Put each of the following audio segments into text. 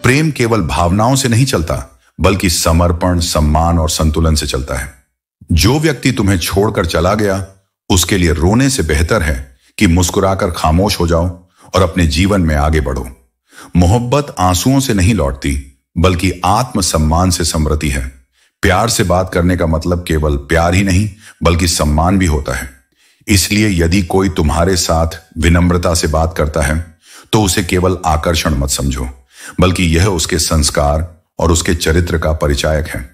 प्रेम केवल भावनाओं से नहीं चलता, बल्कि समर्पण, सम्मान और संतुलन से चलता है। जो व्यक्ति तुम्हें छोड़कर चला गया, उसके लिए रोने से बेहतर है कि मुस्कुराकर खामोश हो जाओ और अपने जीवन में आगे बढ़ो। मोहब्बत आंसुओं से नहीं लौटती, बल्कि आत्मसम्मान से समृद्धि है। प्यार से बात करने का मतलब केवल प्यार ही नहीं, बल्कि सम्मान भी होता है। इसलिए यदि कोई तुम्हारे साथ विनम्रता से बात करता है, तो उसे केवल आकर्षण मत समझो, बल्कि यह उसके संस्कार और उसके चरित्र का परिचायक है।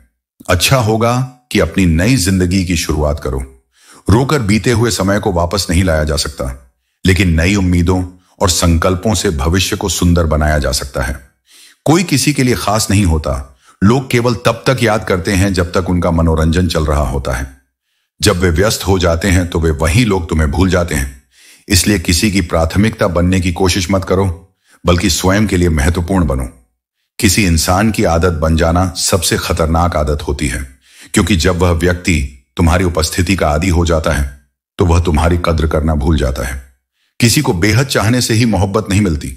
अच्छा होगा कि अपनी नई जिंदगी की शुरुआत करो। रोकर बीते हुए समय को वापस नहीं लाया जा सकता, लेकिन नई उम्मीदों और संकल्पों से भविष्य को सुंदर बनाया जा सकता है। कोई किसी के लिए खास नहीं होता। लोग केवल तब तक याद करते हैं जब तक उनका मनोरंजन चल रहा होता है। जब वे व्यस्त हो जाते हैं तो वे वही लोग तुम्हें भूल जाते हैं। इसलिए किसी की प्राथमिकता बनने की कोशिश मत करो, बल्कि स्वयं के लिए महत्वपूर्ण बनो। किसी इंसान की आदत बन जाना सबसे खतरनाक आदत होती है, क्योंकि जब वह व्यक्ति तुम्हारी उपस्थिति का आदी हो जाता है, तो वह तुम्हारी कद्र करना भूल जाता है। किसी को बेहद चाहने से ही मोहब्बत नहीं मिलती।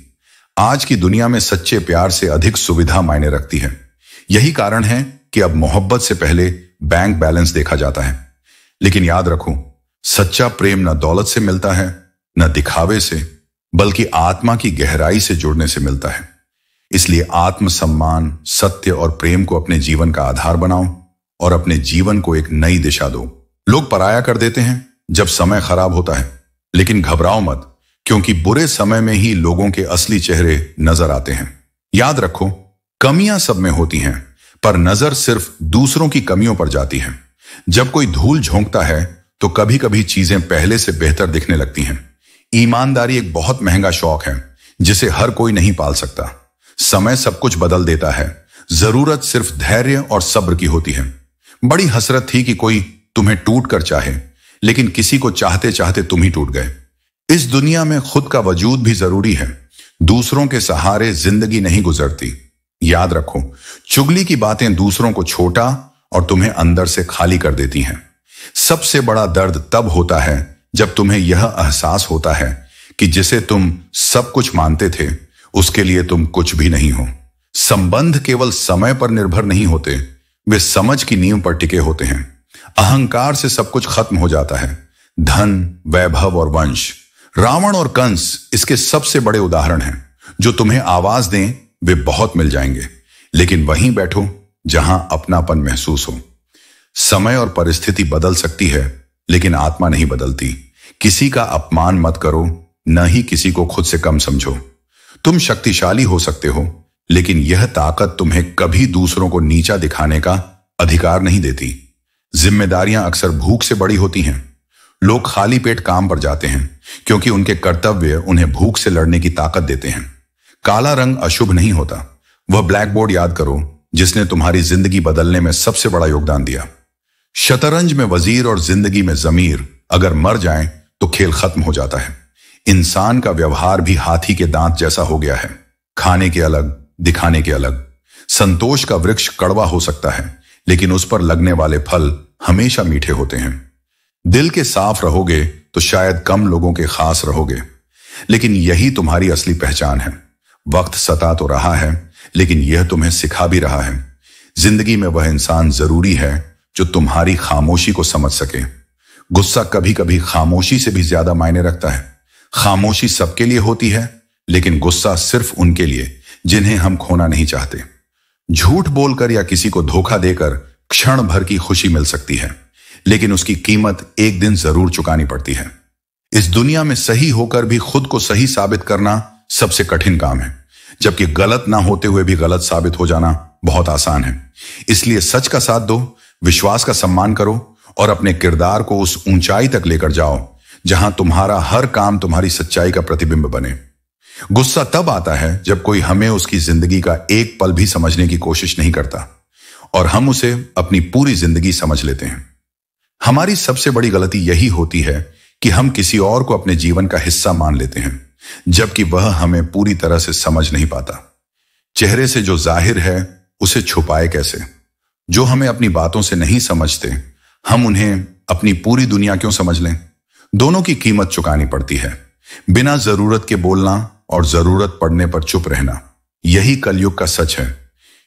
आज की दुनिया में सच्चे प्यार से अधिक सुविधा मायने रखती है। यही कारण है कि अब मोहब्बत से पहले बैंक बैलेंस देखा जाता है। लेकिन याद रखो, सच्चा प्रेम न दौलत से मिलता है, न दिखावे से, बल्कि आत्मा की गहराई से जुड़ने से मिलता है। इसलिए आत्मसम्मान, सत्य और प्रेम को अपने जीवन का आधार बनाओ और अपने जीवन को एक नई दिशा दो। लोग पराया कर देते हैं जब समय खराब होता है, लेकिन घबराओ मत, क्योंकि बुरे समय में ही लोगों के असली चेहरे नजर आते हैं। याद रखो, कमियां सब में होती हैं, पर नजर सिर्फ दूसरों की कमियों पर जाती है। जब कोई धूल झोंकता है तो कभी कभी चीजें पहले से बेहतर दिखने लगती हैं। ईमानदारी एक बहुत महंगा शौक है, जिसे हर कोई नहीं पाल सकता। समय सब कुछ बदल देता है, जरूरत सिर्फ धैर्य और सब्र की होती है। बड़ी हसरत थी कि कोई तुम्हें टूट कर चाहे, लेकिन किसी को चाहते चाहते तुम ही टूट गए। इस दुनिया में खुद का वजूद भी जरूरी है। दूसरों के सहारे जिंदगी नहीं गुजरती। याद रखो, चुगली की बातें दूसरों को छोटा और तुम्हें अंदर से खाली कर देती हैं। सबसे बड़ा दर्द तब होता है जब तुम्हें यह एहसास होता है कि जिसे तुम सब कुछ मानते थे, उसके लिए तुम कुछ भी नहीं हो। संबंध केवल समय पर निर्भर नहीं होते, वे समझ की नींव पर टिके होते हैं। अहंकार से सब कुछ खत्म हो जाता है। धन, वैभव और वंश, रावण और कंस इसके सबसे बड़े उदाहरण हैं। जो तुम्हें आवाज दें वे बहुत मिल जाएंगे, लेकिन वहीं बैठो जहां अपनापन महसूस हो। समय और परिस्थिति बदल सकती है, लेकिन आत्मा नहीं बदलती। किसी का अपमान मत करो, न ही किसी को खुद से कम समझो। तुम शक्तिशाली हो सकते हो, लेकिन यह ताकत तुम्हें कभी दूसरों को नीचा दिखाने का अधिकार नहीं देती। जिम्मेदारियां अक्सर भूख से बड़ी होती हैं। लोग खाली पेट काम पर जाते हैं, क्योंकि उनके कर्तव्य उन्हें भूख से लड़ने की ताकत देते हैं। काला रंग अशुभ नहीं होता। वह ब्लैक बोर्ड याद करो जिसने तुम्हारी जिंदगी बदलने में सबसे बड़ा योगदान दिया। शतरंज में वजीर और जिंदगी में जमीर अगर मर जाएं तो खेल खत्म हो जाता है। इंसान का व्यवहार भी हाथी के दांत जैसा हो गया है, खाने के अलग, दिखाने के अलग। संतोष का वृक्ष कड़वा हो सकता है, लेकिन उस पर लगने वाले फल हमेशा मीठे होते हैं। दिल के साफ रहोगे तो शायद कम लोगों के खास रहोगे, लेकिन यही तुम्हारी असली पहचान है। वक्त सता तो रहा है, लेकिन यह तुम्हें सिखा भी रहा है। जिंदगी में वह इंसान जरूरी है जो तुम्हारी खामोशी को समझ सके। गुस्सा कभी कभी खामोशी से भी ज्यादा मायने रखता है। खामोशी सबके लिए होती है, लेकिन गुस्सा सिर्फ उनके लिए जिन्हें हम खोना नहीं चाहते। झूठ बोलकर या किसी को धोखा देकर क्षण भर की खुशी मिल सकती है, लेकिन उसकी कीमत एक दिन जरूर चुकानी पड़ती है। इस दुनिया में सही होकर भी खुद को सही साबित करना सबसे कठिन काम है, जबकि गलत ना होते हुए भी गलत साबित हो जाना बहुत आसान है। इसलिए सच का साथ दो, विश्वास का सम्मान करो और अपने किरदार को उस ऊंचाई तक लेकर जाओ जहां तुम्हारा हर काम तुम्हारी सच्चाई का प्रतिबिंब बने। गुस्सा तब आता है जब कोई हमें उसकी जिंदगी का एक पल भी समझने की कोशिश नहीं करता और हम उसे अपनी पूरी जिंदगी समझ लेते हैं। हमारी सबसे बड़ी गलती यही होती है कि हम किसी और को अपने जीवन का हिस्सा मान लेते हैं, जबकि वह हमें पूरी तरह से समझ नहीं पाता। चेहरे से जो जाहिर है उसे छुपाए कैसे? जो हमें अपनी बातों से नहीं समझते, हम उन्हें अपनी पूरी दुनिया क्यों समझ लें? दोनों की कीमत चुकानी पड़ती है। बिना जरूरत के बोलना और जरूरत पड़ने पर चुप रहना, यही कलयुग का सच है।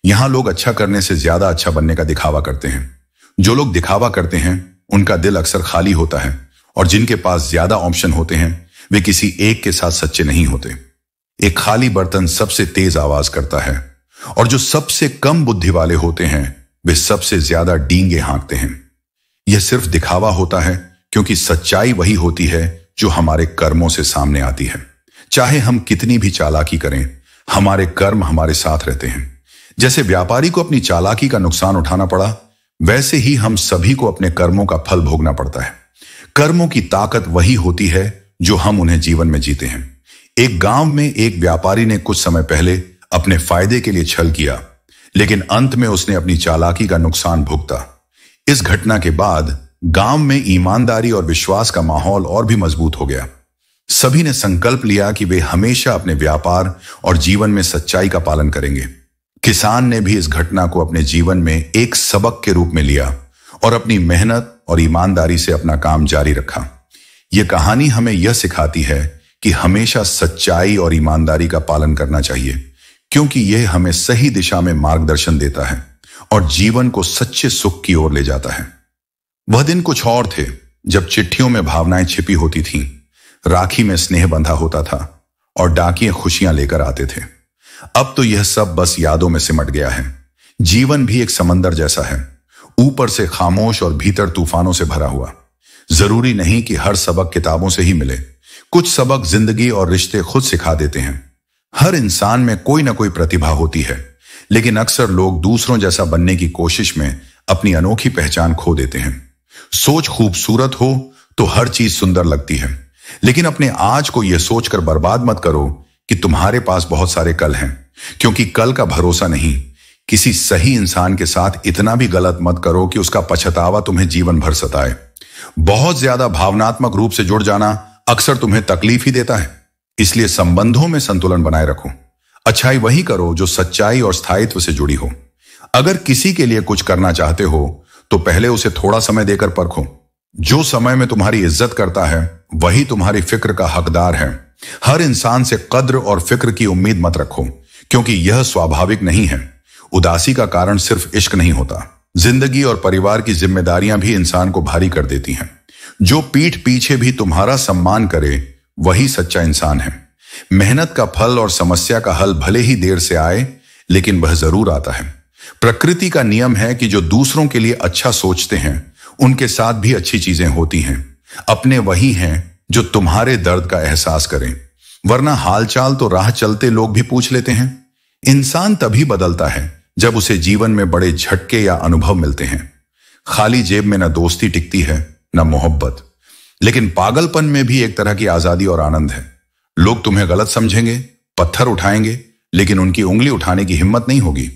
यहां लोग अच्छा करने से ज्यादा अच्छा बनने का दिखावा करते हैं। जो लोग दिखावा करते हैं उनका दिल अक्सर खाली होता है, और जिनके पास ज्यादा ऑप्शन होते हैं वे किसी एक के साथ सच्चे नहीं होते। एक खाली बर्तन सबसे तेज आवाज करता है, और जो सबसे कम बुद्धि वाले होते हैं वे सबसे ज्यादा डींगे हाँकते हैं। यह सिर्फ दिखावा होता है, क्योंकि सच्चाई वही होती है जो हमारे कर्मों से सामने आती है। चाहे हम कितनी भी चालाकी करें, हमारे कर्म हमारे साथ रहते हैं। जैसे व्यापारी को अपनी चालाकी का नुकसान उठाना पड़ा, वैसे ही हम सभी को अपने कर्मों का फल भोगना पड़ता है। कर्मों की ताकत वही होती है जो हम उन्हें जीवन में जीते हैं। एक गांव में एक व्यापारी ने कुछ समय पहले अपने फायदे के लिए छल किया, लेकिन अंत में उसने अपनी चालाकी का नुकसान भुगता। इस घटना के बाद गांव में ईमानदारी और विश्वास का माहौल और भी मजबूत हो गया। सभी ने संकल्प लिया कि वे हमेशा अपने व्यापार और जीवन में सच्चाई का पालन करेंगे। किसान ने भी इस घटना को अपने जीवन में एक सबक के रूप में लिया और अपनी मेहनत और ईमानदारी से अपना काम जारी रखा। यह कहानी हमें यह सिखाती है कि हमेशा सच्चाई और ईमानदारी का पालन करना चाहिए, क्योंकि यह हमें सही दिशा में मार्गदर्शन देता है और जीवन को सच्चे सुख की ओर ले जाता है। वह दिन कुछ और थे जब चिट्ठियों में भावनाएं छिपी होती थीं, राखी में स्नेह बंधा होता था और डाकिये खुशियां लेकर आते थे। अब तो यह सब बस यादों में सिमट गया है। जीवन भी एक समंदर जैसा है, ऊपर से खामोश और भीतर तूफानों से भरा हुआ। जरूरी नहीं कि हर सबक किताबों से ही मिले। कुछ सबक जिंदगी और रिश्ते खुद सिखा देते हैं। हर इंसान में कोई ना कोई प्रतिभा होती है, लेकिन अक्सर लोग दूसरों जैसा बनने की कोशिश में अपनी अनोखी पहचान खो देते हैं। सोच खूबसूरत हो तो हर चीज सुंदर लगती है, लेकिन अपने आज को यह सोचकर बर्बाद मत करो कि तुम्हारे पास बहुत सारे कल हैं, क्योंकि कल का भरोसा नहीं। किसी सही इंसान के साथ इतना भी गलत मत करो कि उसका पछतावा तुम्हें जीवन भर सताए। बहुत ज्यादा भावनात्मक रूप से जुड़ जाना अक्सर तुम्हें तकलीफ ही देता है। इसलिए संबंधों में संतुलन बनाए रखो। अच्छाई वही करो जो सच्चाई और स्थायित्व से जुड़ी हो। अगर किसी के लिए कुछ करना चाहते हो तो पहले उसे थोड़ा समय देकर परखो। जो समय में तुम्हारी इज्जत करता है वही तुम्हारी फिक्र का हकदार है। हर इंसान से कद्र और फिक्र की उम्मीद मत रखो, क्योंकि यह स्वाभाविक नहीं है। उदासी का कारण सिर्फ इश्क नहीं होता। जिंदगी और परिवार की जिम्मेदारियां भी इंसान को भारी कर देती हैं। जो पीठ पीछे भी तुम्हारा सम्मान करे वही सच्चा इंसान है। मेहनत का फल और समस्या का हल भले ही देर से आए, लेकिन वह जरूर आता है। प्रकृति का नियम है कि जो दूसरों के लिए अच्छा सोचते हैं उनके साथ भी अच्छी चीजें होती हैं। अपने वही हैं जो तुम्हारे दर्द का एहसास करें, वरना हालचाल तो राह चलते लोग भी पूछ लेते हैं। इंसान तभी बदलता है जब उसे जीवन में बड़े झटके या अनुभव मिलते हैं। खाली जेब में न दोस्ती टिकती है न मोहब्बत, लेकिन पागलपन में भी एक तरह की आजादी और आनंद है। लोग तुम्हें गलत समझेंगे, पत्थर उठाएंगे, लेकिन उनकी उंगली उठाने की हिम्मत नहीं होगी।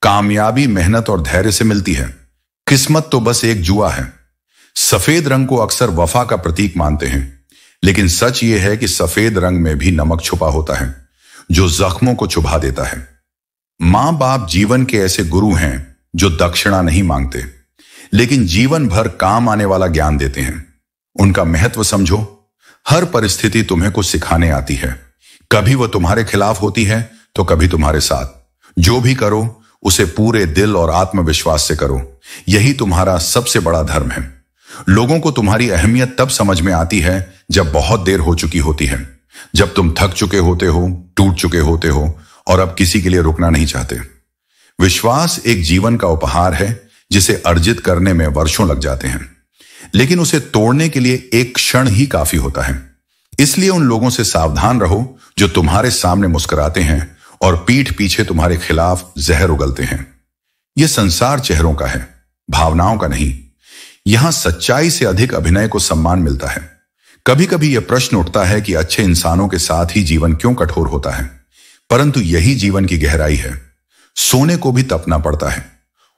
कामयाबी मेहनत और धैर्य से मिलती है। किस्मत तो बस एक जुआ है। सफेद रंग को अक्सर वफा का प्रतीक मानते हैं, लेकिन सच यह है कि सफेद रंग में भी नमक छुपा होता है जो जख्मों को चुभा देता है। मां बाप जीवन के ऐसे गुरु हैं जो दक्षिणा नहीं मांगते, लेकिन जीवन भर काम आने वाला ज्ञान देते हैं। उनका महत्व समझो। हर परिस्थिति तुम्हें कुछ सिखाने आती है। कभी वह तुम्हारे खिलाफ होती है तो कभी तुम्हारे साथ। जो भी करो उसे पूरे दिल और आत्मविश्वास से करो। यही तुम्हारा सबसे बड़ा धर्म है। लोगों को तुम्हारी अहमियत तब समझ में आती है जब बहुत देर हो चुकी होती है, जब तुम थक चुके होते हो, टूट चुके होते हो और अब किसी के लिए रुकना नहीं चाहते। विश्वास एक जीवन का उपहार है जिसे अर्जित करने में वर्षों लग जाते हैं, लेकिन उसे तोड़ने के लिए एक क्षण ही काफी होता है। इसलिए उन लोगों से सावधान रहो जो तुम्हारे सामने मुस्कुराते हैं और पीठ पीछे तुम्हारे खिलाफ जहर उगलते हैं। यह संसार चेहरों का है, भावनाओं का नहीं। यहां सच्चाई से अधिक अभिनय को सम्मान मिलता है। कभी कभी यह प्रश्न उठता है कि अच्छे इंसानों के साथ ही जीवन क्यों कठोर होता है, परंतु यही जीवन की गहराई है। सोने को भी तपना पड़ता है,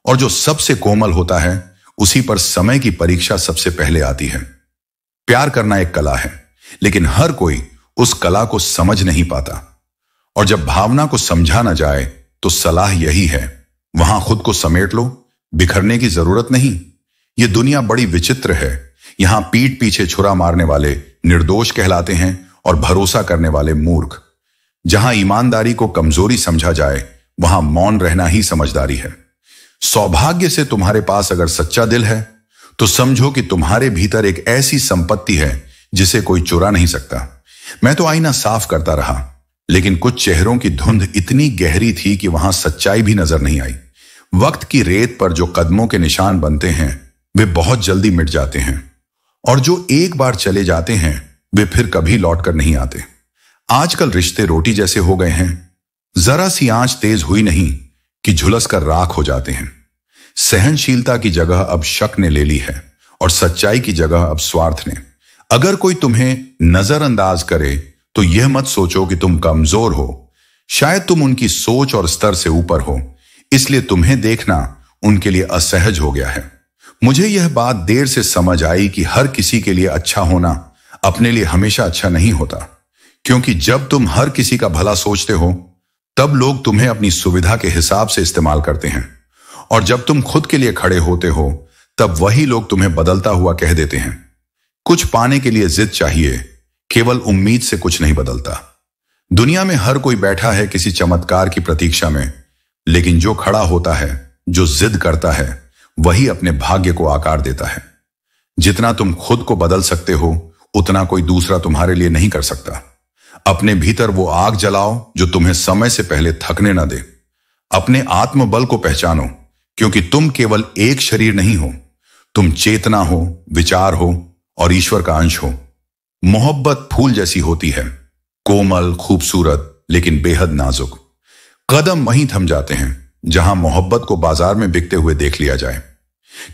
और जो सबसे कोमल होता है उसी पर समय की परीक्षा सबसे पहले आती है। प्यार करना एक कला है, लेकिन हर कोई उस कला को समझ नहीं पाता। और जब भावना को समझा ना जाए तो सलाह यही है, वहां खुद को समेट लो। बिखरने की जरूरत नहीं। यह दुनिया बड़ी विचित्र है। यहां पीठ पीछे छुरा मारने वाले निर्दोष कहलाते हैं और भरोसा करने वाले मूर्ख। जहां ईमानदारी को कमजोरी समझा जाए वहां मौन रहना ही समझदारी है। सौभाग्य से तुम्हारे पास अगर सच्चा दिल है तो समझो कि तुम्हारे भीतर एक ऐसी संपत्ति है जिसे कोई चुरा नहीं सकता। मैं तो आईना साफ करता रहा, लेकिन कुछ चेहरों की धुंध इतनी गहरी थी कि वहां सच्चाई भी नजर नहीं आई। वक्त की रेत पर जो कदमों के निशान बनते हैं वे बहुत जल्दी मिट जाते हैं, और जो एक बार चले जाते हैं वे फिर कभी लौट कर नहीं आते। आजकल रिश्ते रोटी जैसे हो गए हैं, जरा सी आंच तेज हुई नहीं कि झुलस कर राख हो जाते हैं। सहनशीलता की जगह अब शक ने ले ली है और सच्चाई की जगह अब स्वार्थ ने। अगर कोई तुम्हें नजरअंदाज करे तो यह मत सोचो कि तुम कमजोर हो, शायद तुम उनकी सोच और स्तर से ऊपर हो, इसलिए तुम्हें देखना उनके लिए असहज हो गया है। मुझे यह बात देर से समझ आई कि हर किसी के लिए अच्छा होना अपने लिए हमेशा अच्छा नहीं होता, क्योंकि जब तुम हर किसी का भला सोचते हो तब लोग तुम्हें अपनी सुविधा के हिसाब से इस्तेमाल करते हैं, और जब तुम खुद के लिए खड़े होते हो तब वही लोग तुम्हें बदलता हुआ कह देते हैं। कुछ पाने के लिए जिद चाहिए, केवल उम्मीद से कुछ नहीं बदलता। दुनिया में हर कोई बैठा है किसी चमत्कार की प्रतीक्षा में, लेकिन जो खड़ा होता है, जो जिद करता है, वही अपने भाग्य को आकार देता है। जितना तुम खुद को बदल सकते हो उतना कोई दूसरा तुम्हारे लिए नहीं कर सकता। अपने भीतर वो आग जलाओ जो तुम्हें समय से पहले थकने न दे। अपने आत्मबल को पहचानो, क्योंकि तुम केवल एक शरीर नहीं हो, तुम चेतना हो, विचार हो और ईश्वर का अंश हो। मोहब्बत फूल जैसी होती है, कोमल, खूबसूरत, लेकिन बेहद नाजुक। कदम वहीं थम जाते हैं जहां मोहब्बत को बाजार में बिकते हुए देख लिया जाए,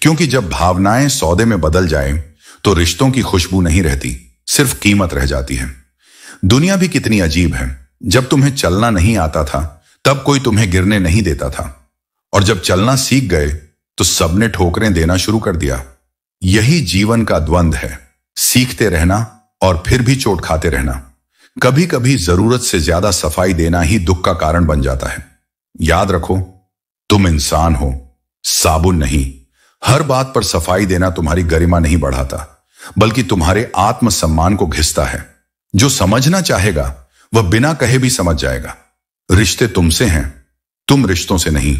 क्योंकि जब भावनाएं सौदे में बदल जाए तो रिश्तों की खुशबू नहीं रहती, सिर्फ कीमत रह जाती है। दुनिया भी कितनी अजीब है। जब तुम्हें चलना नहीं आता था तब कोई तुम्हें गिरने नहीं देता था, और जब चलना सीख गए तो सबने ठोकरें देना शुरू कर दिया। यही जीवन का द्वंद्व है, सीखते रहना और फिर भी चोट खाते रहना। कभी कभी जरूरत से ज्यादा सफाई देना ही दुख का कारण बन जाता है। याद रखो, तुम इंसान हो, साबुन नहीं। हर बात पर सफाई देना तुम्हारी गरिमा नहीं बढ़ाता, बल्कि तुम्हारे आत्मसम्मान को घिसता है। जो समझना चाहेगा वह बिना कहे भी समझ जाएगा। रिश्ते तुमसे हैं, तुम रिश्तों से नहीं।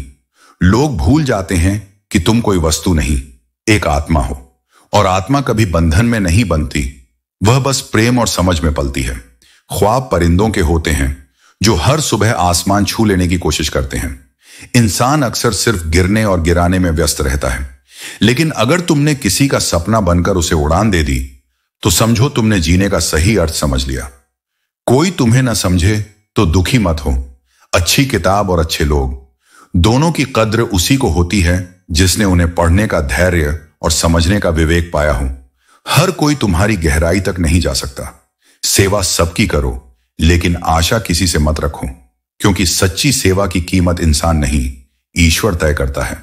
लोग भूल जाते हैं कि तुम कोई वस्तु नहीं, एक आत्मा हो, और आत्मा कभी बंधन में नहीं बनती, वह बस प्रेम और समझ में पलती है। ख्वाब परिंदों के होते हैं जो हर सुबह आसमान छू लेने की कोशिश करते हैं। इंसान अक्सर सिर्फ गिरने और गिराने में व्यस्त रहता है, लेकिन अगर तुमने किसी का सपना बनकर उसे उड़ान दे दी तो समझो तुमने जीने का सही अर्थ समझ लिया। कोई तुम्हें ना समझे तो दुखी मत हो। अच्छी किताब और अच्छे लोग दोनों की कद्र उसी को होती है जिसने उन्हें पढ़ने का धैर्य और समझने का विवेक पाया हो। हर कोई तुम्हारी गहराई तक नहीं जा सकता। सेवा सबकी करो, लेकिन आशा किसी से मत रखो, क्योंकि सच्ची सेवा की कीमत इंसान नहीं, ईश्वर तय करता है।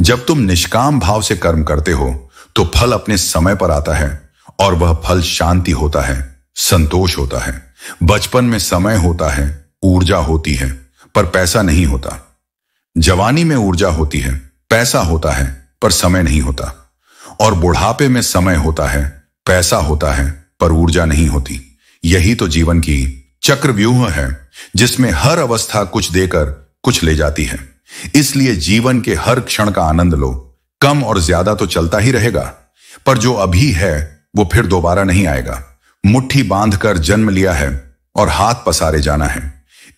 जब तुम निष्काम भाव से कर्म करते हो तो फल अपने समय पर आता है, और वह फल शांति होता है, संतोष होता है। बचपन में समय होता है, ऊर्जा होती है, पर पैसा नहीं होता। जवानी में ऊर्जा होती है, पैसा होता है, पर समय नहीं होता। और बुढ़ापे में समय होता है, पैसा होता है, पर ऊर्जा नहीं होती। यही तो जीवन की चक्रव्यूह है, जिसमें हर अवस्था कुछ देकर कुछ ले जाती है। इसलिए जीवन के हर क्षण का आनंद लो। कम और ज्यादा तो चलता ही रहेगा, पर जो अभी है वो फिर दोबारा नहीं आएगा। मुट्ठी बांधकर जन्म लिया है और हाथ पसारे जाना है।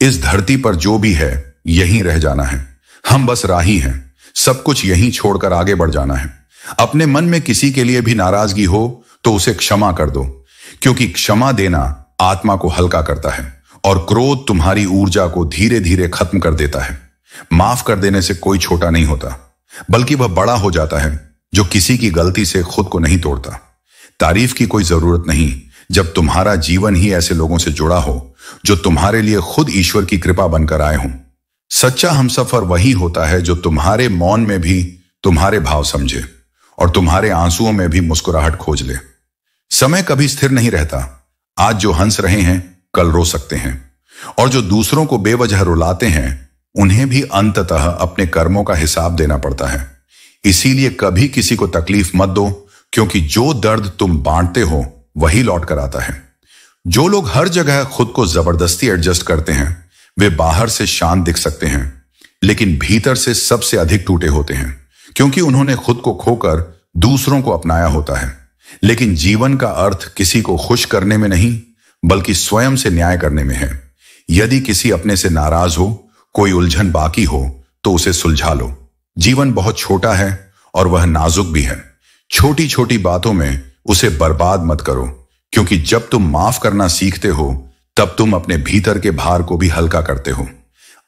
इस धरती पर जो भी है यहीं रह जाना है। हम बस राही हैं, सब कुछ यहीं छोड़कर आगे बढ़ जाना है। अपने मन में किसी के लिए भी नाराजगी हो तो उसे क्षमा कर दो, क्योंकि क्षमा देना आत्मा को हल्का करता है, और क्रोध तुम्हारी ऊर्जा को धीरे धीरे खत्म कर देता है। माफ कर देने से कोई छोटा नहीं होता, बल्कि वह बड़ा हो जाता है जो किसी की गलती से खुद को नहीं तोड़ता। तारीफ की कोई जरूरत नहीं जब तुम्हारा जीवन ही ऐसे लोगों से जुड़ा हो जो तुम्हारे लिए खुद ईश्वर की कृपा बनकर आए हों। सच्चा हमसफर वही होता है जो तुम्हारे मौन में भी तुम्हारे भाव समझे और तुम्हारे आंसुओं में भी मुस्कुराहट खोज ले। समय कभी स्थिर नहीं रहता। आज जो हंस रहे हैं कल रो सकते हैं, और जो दूसरों को बेवजह रुलाते हैं उन्हें भी अंततः अपने कर्मों का हिसाब देना पड़ता है। इसीलिए कभी किसी को तकलीफ मत दो, क्योंकि जो दर्द तुम बांटते हो वही लौट कर आता है। जो लोग हर जगह खुद को जबरदस्ती एडजस्ट करते हैं वे बाहर से शांत दिख सकते हैं, लेकिन भीतर से सबसे अधिक टूटे होते हैं, क्योंकि उन्होंने खुद को खोकर दूसरों को अपनाया होता है। लेकिन जीवन का अर्थ किसी को खुश करने में नहीं, बल्कि स्वयं से न्याय करने में है। यदि किसी अपने से नाराज हो, कोई उलझन बाकी हो, तो उसे सुलझा लो। जीवन बहुत छोटा है और वह नाजुक भी है। छोटी छोटी बातों में उसे बर्बाद मत करो, क्योंकि जब तुम माफ करना सीखते हो तब तुम अपने भीतर के भार को भी हल्का करते हो।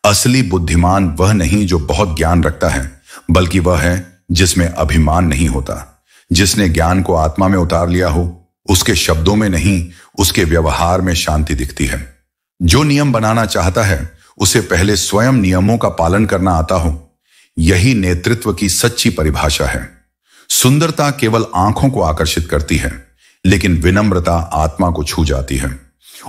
असली बुद्धिमान वह नहीं जो बहुत ज्ञान रखता है, बल्कि वह है जिसमें अभिमान नहीं होता। जिसने ज्ञान को आत्मा में उतार लिया हो, उसके शब्दों में नहीं, उसके व्यवहार में शांति दिखती है। जो नियम बनाना चाहता है उसे पहले स्वयं नियमों का पालन करना आता हो। यही नेतृत्व की सच्ची परिभाषा है। सुंदरता केवल आंखों को आकर्षित करती है, लेकिन विनम्रता आत्मा को छू जाती है।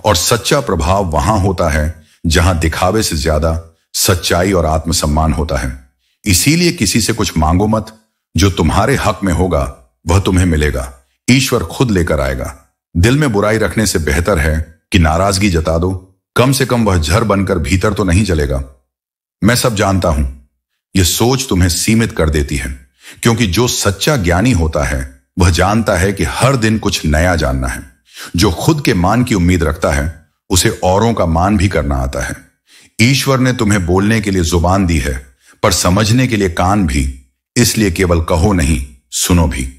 और सच्चा प्रभाव वहां होता है जहां दिखावे से ज्यादा सच्चाई और आत्मसम्मान होता है। इसीलिए किसी से कुछ मांगो मत। जो तुम्हारे हक में होगा वह तुम्हें मिलेगा। ईश्वर खुद लेकर आएगा। दिल में बुराई रखने से बेहतर है कि नाराजगी जता दो। कम से कम वह झर बनकर भीतर तो नहीं जलेगा। मैं सब जानता हूं, यह सोच तुम्हें सीमित कर देती है, क्योंकि जो सच्चा ज्ञानी होता है वह जानता है कि हर दिन कुछ नया जानना है। जो खुद के मान की उम्मीद रखता है उसे औरों का मान भी करना आता है। ईश्वर ने तुम्हें बोलने के लिए जुबान दी है, पर समझने के लिए कान भी। इसलिए केवल कहो नहीं, सुनो भी।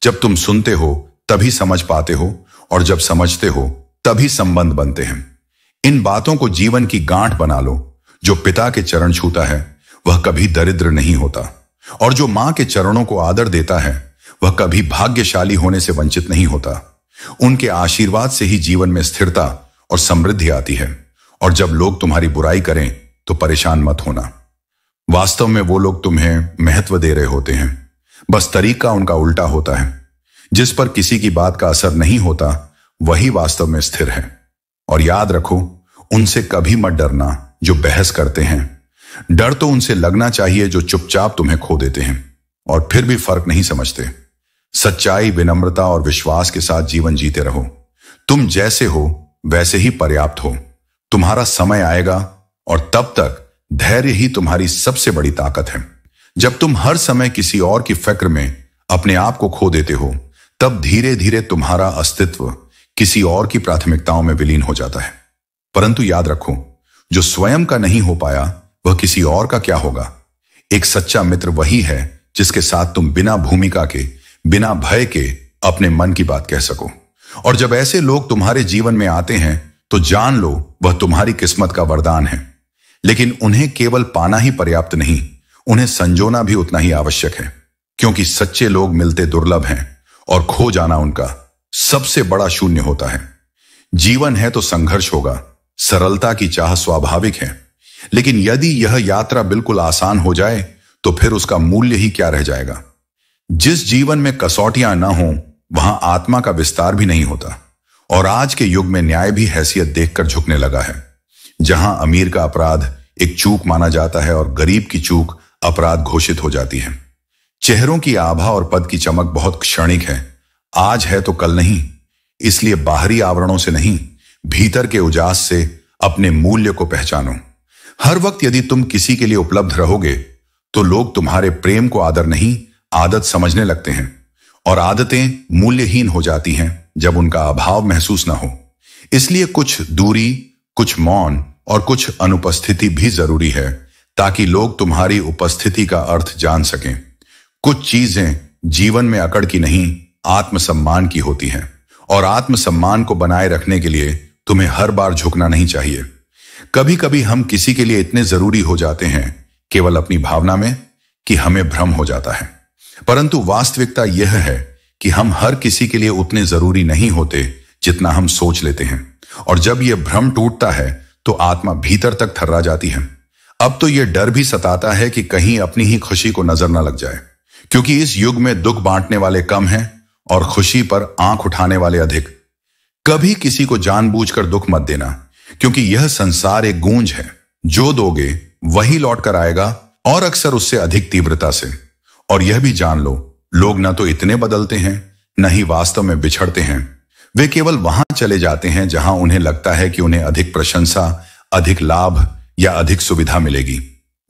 जब तुम सुनते हो तभी समझ पाते हो, और जब समझते हो तभी संबंध बनते हैं। इन बातों को जीवन की गांठ बना लो। जो पिता के चरण छूता है वह कभी दरिद्र नहीं होता, और जो मां के चरणों को आदर देता है वह कभी भाग्यशाली होने से वंचित नहीं होता। उनके आशीर्वाद से ही जीवन में स्थिरता और समृद्धि आती है। और जब लोग तुम्हारी बुराई करें तो परेशान मत होना। वास्तव में वो लोग तुम्हें महत्व दे रहे होते हैं, बस तरीका उनका उल्टा होता है। जिस पर किसी की बात का असर नहीं होता वही वास्तव में स्थिर है। और याद रखो, उनसे कभी मत डरना जो बहस करते हैं। डर तो उनसे लगना चाहिए जो चुपचाप तुम्हें खो देते हैं और फिर भी फर्क नहीं समझते। सच्चाई, विनम्रता और विश्वास के साथ जीवन जीते रहो। तुम जैसे हो वैसे ही पर्याप्त हो। तुम्हारा समय आएगा, और तब तक धैर्य ही तुम्हारी सबसे बड़ी ताकत है। जब तुम हर समय किसी और की फिक्र में अपने आप को खो देते हो, तब धीरे धीरे तुम्हारा अस्तित्व किसी और की प्राथमिकताओं में विलीन हो जाता है। परंतु याद रखो, जो स्वयं का नहीं हो पाया वह किसी और का क्या होगा। एक सच्चा मित्र वही है जिसके साथ तुम बिना भूमिका के, बिना भय के अपने मन की बात कह सको। और जब ऐसे लोग तुम्हारे जीवन में आते हैं तो जान लो वह तुम्हारी किस्मत का वरदान है। लेकिन उन्हें केवल पाना ही पर्याप्त नहीं, उन्हें संजोना भी उतना ही आवश्यक है। क्योंकि सच्चे लोग मिलते दुर्लभ हैं और खो जाना उनका सबसे बड़ा शून्य होता है। जीवन है तो संघर्ष होगा, सरलता की चाह स्वाभाविक है। लेकिन यदि यह यात्रा बिल्कुल आसान हो जाए तो फिर उसका मूल्य ही क्या रह जाएगा। जिस जीवन में कसौटियां न हो वहां आत्मा का विस्तार भी नहीं होता। और आज के युग में न्याय भी हैसियत देखकर झुकने लगा है। जहां अमीर का अपराध एक चूक माना जाता है और गरीब की चूक अपराध घोषित हो जाती है। चेहरों की आभा और पद की चमक बहुत क्षणिक है, आज है तो कल नहीं। इसलिए बाहरी आवरणों से नहीं, भीतर के उजास से अपने मूल्य को पहचानो। हर वक्त यदि तुम किसी के लिए उपलब्ध रहोगे तो लोग तुम्हारे प्रेम को आदर नहीं, आदत समझने लगते हैं। और आदतें मूल्यहीन हो जाती हैं जब उनका अभाव महसूस ना हो। इसलिए कुछ दूरी, कुछ मौन और कुछ अनुपस्थिति भी जरूरी है, ताकि लोग तुम्हारी उपस्थिति का अर्थ जान सकें। कुछ चीजें जीवन में अकड़ की नहीं, आत्मसम्मान की होती हैं। और आत्मसम्मान को बनाए रखने के लिए तुम्हें हर बार झुकना नहीं चाहिए। कभी कभी हम किसी के लिए इतने जरूरी हो जाते हैं केवल अपनी भावना में कि हमें भ्रम हो जाता है। परंतु वास्तविकता यह है कि हम हर किसी के लिए उतने जरूरी नहीं होते जितना हम सोच लेते हैं। और जब यह भ्रम टूटता है तो आत्मा भीतर तक थर्रा जाती है। अब तो यह डर भी सताता है कि कहीं अपनी ही खुशी को नजर न लग जाए, क्योंकि इस युग में दुख बांटने वाले कम हैं और खुशी पर आंख उठाने वाले अधिक। कभी किसी को जानबूझकर दुख मत देना, क्योंकि यह संसार एक गूंज है। जो दोगे वही लौट कर आएगा, और अक्सर उससे अधिक तीव्रता से। और यह भी जान लो, लोग न तो इतने बदलते हैं, न ही वास्तव में बिछड़ते हैं। वे केवल वहां चले जाते हैं जहां उन्हें लगता है कि उन्हें अधिक प्रशंसा, अधिक लाभ या अधिक सुविधा मिलेगी।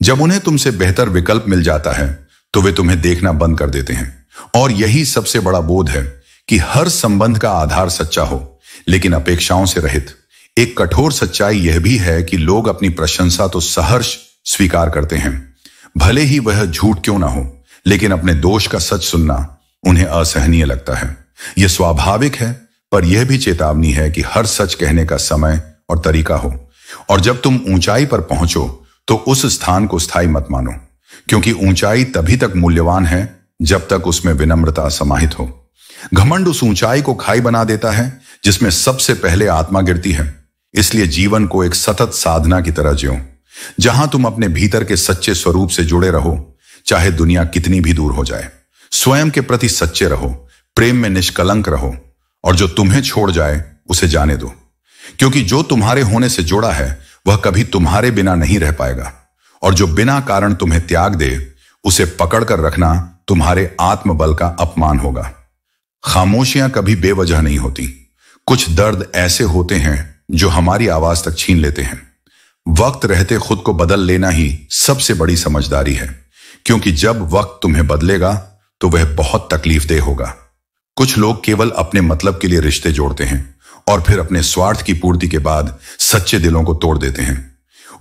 जब उन्हें तुमसे बेहतर विकल्प मिल जाता है तो वे तुम्हें देखना बंद कर देते हैं। और यही सबसे बड़ा बोध है कि हर संबंध का आधार सच्चा हो, लेकिन अपेक्षाओं से रहित। एक कठोर सच्चाई यह भी है कि लोग अपनी प्रशंसा तो सहर्ष स्वीकार करते हैं, भले ही वह झूठ क्यों ना हो, लेकिन अपने दोष का सच सुनना उन्हें असहनीय लगता है। यह स्वाभाविक है, पर यह भी चेतावनी है कि हर सच कहने का समय और तरीका हो। और जब तुम ऊंचाई पर पहुंचो तो उस स्थान को स्थायी मत मानो, क्योंकि ऊंचाई तभी तक मूल्यवान है जब तक उसमें विनम्रता समाहित हो। घमंड उस ऊंचाई को खाई बना देता है जिसमें सबसे पहले आत्मा गिरती है। इसलिए जीवन को एक सतत साधना की तरह जियो, जहां तुम अपने भीतर के सच्चे स्वरूप से जुड़े रहो, चाहे दुनिया कितनी भी दूर हो जाए। स्वयं के प्रति सच्चे रहो, प्रेम में निष्कलंक रहो, और जो तुम्हें छोड़ जाए उसे जाने दो, क्योंकि जो तुम्हारे होने से जुड़ा है वह कभी तुम्हारे बिना नहीं रह पाएगा। और जो बिना कारण तुम्हें त्याग दे, उसे पकड़कर रखना तुम्हारे आत्मबल का अपमान होगा। खामोशियां कभी बेवजह नहीं होती। कुछ दर्द ऐसे होते हैं जो हमारी आवाज तक छीन लेते हैं। वक्त रहते खुद को बदल लेना ही सबसे बड़ी समझदारी है, क्योंकि जब वक्त तुम्हें बदलेगा तो वह बहुत तकलीफदेह होगा। कुछ लोग केवल अपने मतलब के लिए रिश्ते जोड़ते हैं और फिर अपने स्वार्थ की पूर्ति के बाद सच्चे दिलों को तोड़ देते हैं।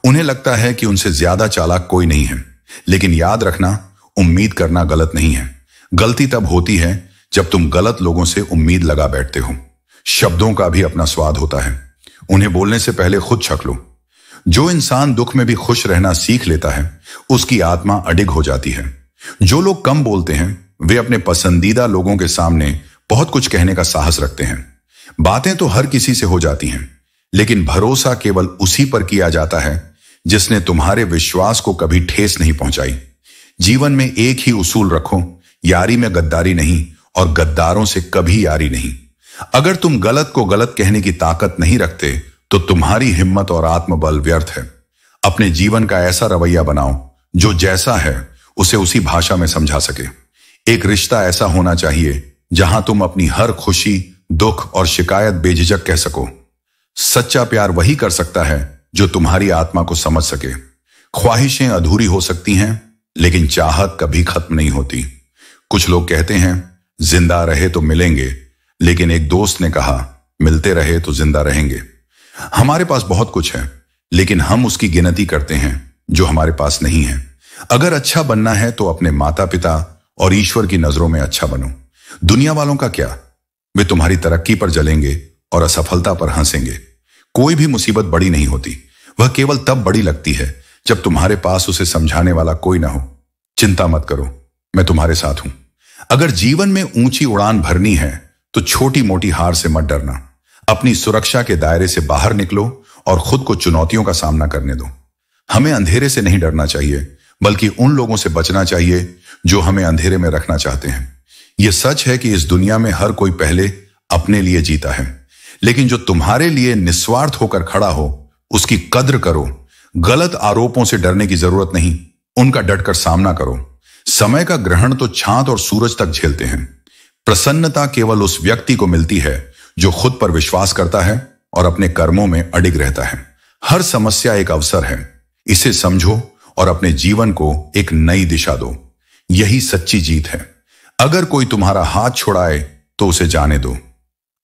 उन्हें लगता है कि उनसे ज्यादा चालाक कोई नहीं है, लेकिन याद रखना, उम्मीद करना गलत नहीं है। गलती तब होती है जब तुम गलत लोगों से उम्मीद लगा बैठते हो। शब्दों का भी अपना स्वाद होता है, उन्हें बोलने से पहले खुद छक लो। जो इंसान दुख में भी खुश रहना सीख लेता है, उसकी आत्मा अडिग हो जाती है। जो लोग कम बोलते हैं, वे अपने पसंदीदा लोगों के सामने बहुत कुछ कहने का साहस रखते हैं। बातें तो हर किसी से हो जाती हैं, लेकिन भरोसा केवल उसी पर किया जाता है जिसने तुम्हारे विश्वास को कभी ठेस नहीं पहुंचाई। जीवन में एक ही उसूल रखो, यारी में गद्दारी नहीं और गद्दारों से कभी यारी नहीं। अगर तुम गलत को गलत कहने की ताकत नहीं रखते तो तुम्हारी हिम्मत और आत्मबल व्यर्थ है। अपने जीवन का ऐसा रवैया बनाओ जो जैसा है उसे उसी भाषा में समझा सके। एक रिश्ता ऐसा होना चाहिए जहां तुम अपनी हर खुशी, दुख और शिकायत बेझिझक कह सको। सच्चा प्यार वही कर सकता है जो तुम्हारी आत्मा को समझ सके। ख्वाहिशें अधूरी हो सकती हैं, लेकिन चाहत कभी खत्म नहीं होती। कुछ लोग कहते हैं जिंदा रहे तो मिलेंगे, लेकिन एक दोस्त ने कहा मिलते रहे तो जिंदा रहेंगे। हमारे पास बहुत कुछ है, लेकिन हम उसकी गिनती करते हैं जो हमारे पास नहीं है। अगर अच्छा बनना है तो अपने माता पिता और ईश्वर की नजरों में अच्छा बनो। दुनिया वालों का क्या, वे तुम्हारी तरक्की पर जलेंगे और असफलता पर हंसेंगे। कोई भी मुसीबत बड़ी नहीं होती, वह केवल तब बड़ी लगती है जब तुम्हारे पास उसे समझाने वाला कोई ना हो। चिंता मत करो, मैं तुम्हारे साथ हूं। अगर जीवन में ऊंची उड़ान भरनी है तो छोटी मोटी हार से मत डरना। अपनी सुरक्षा के दायरे से बाहर निकलो और खुद को चुनौतियों का सामना करने दो। हमें अंधेरे से नहीं डरना चाहिए, बल्कि उन लोगों से बचना चाहिए जो हमें अंधेरे में रखना चाहते हैं। यह सच है कि इस दुनिया में हर कोई पहले अपने लिए जीता है, लेकिन जो तुम्हारे लिए निस्वार्थ होकर खड़ा हो उसकी कद्र करो। गलत आरोपों से डरने की जरूरत नहीं, उनका डटकर सामना करो। समय का ग्रहण तो चांद और सूरज तक झेलते हैं। प्रसन्नता केवल उस व्यक्ति को मिलती है जो खुद पर विश्वास करता है और अपने कर्मों में अडिग रहता है। हर समस्या एक अवसर है, इसे समझो और अपने जीवन को एक नई दिशा दो। यही सच्ची जीत है। अगर कोई तुम्हारा हाथ छुड़ाए तो उसे जाने दो।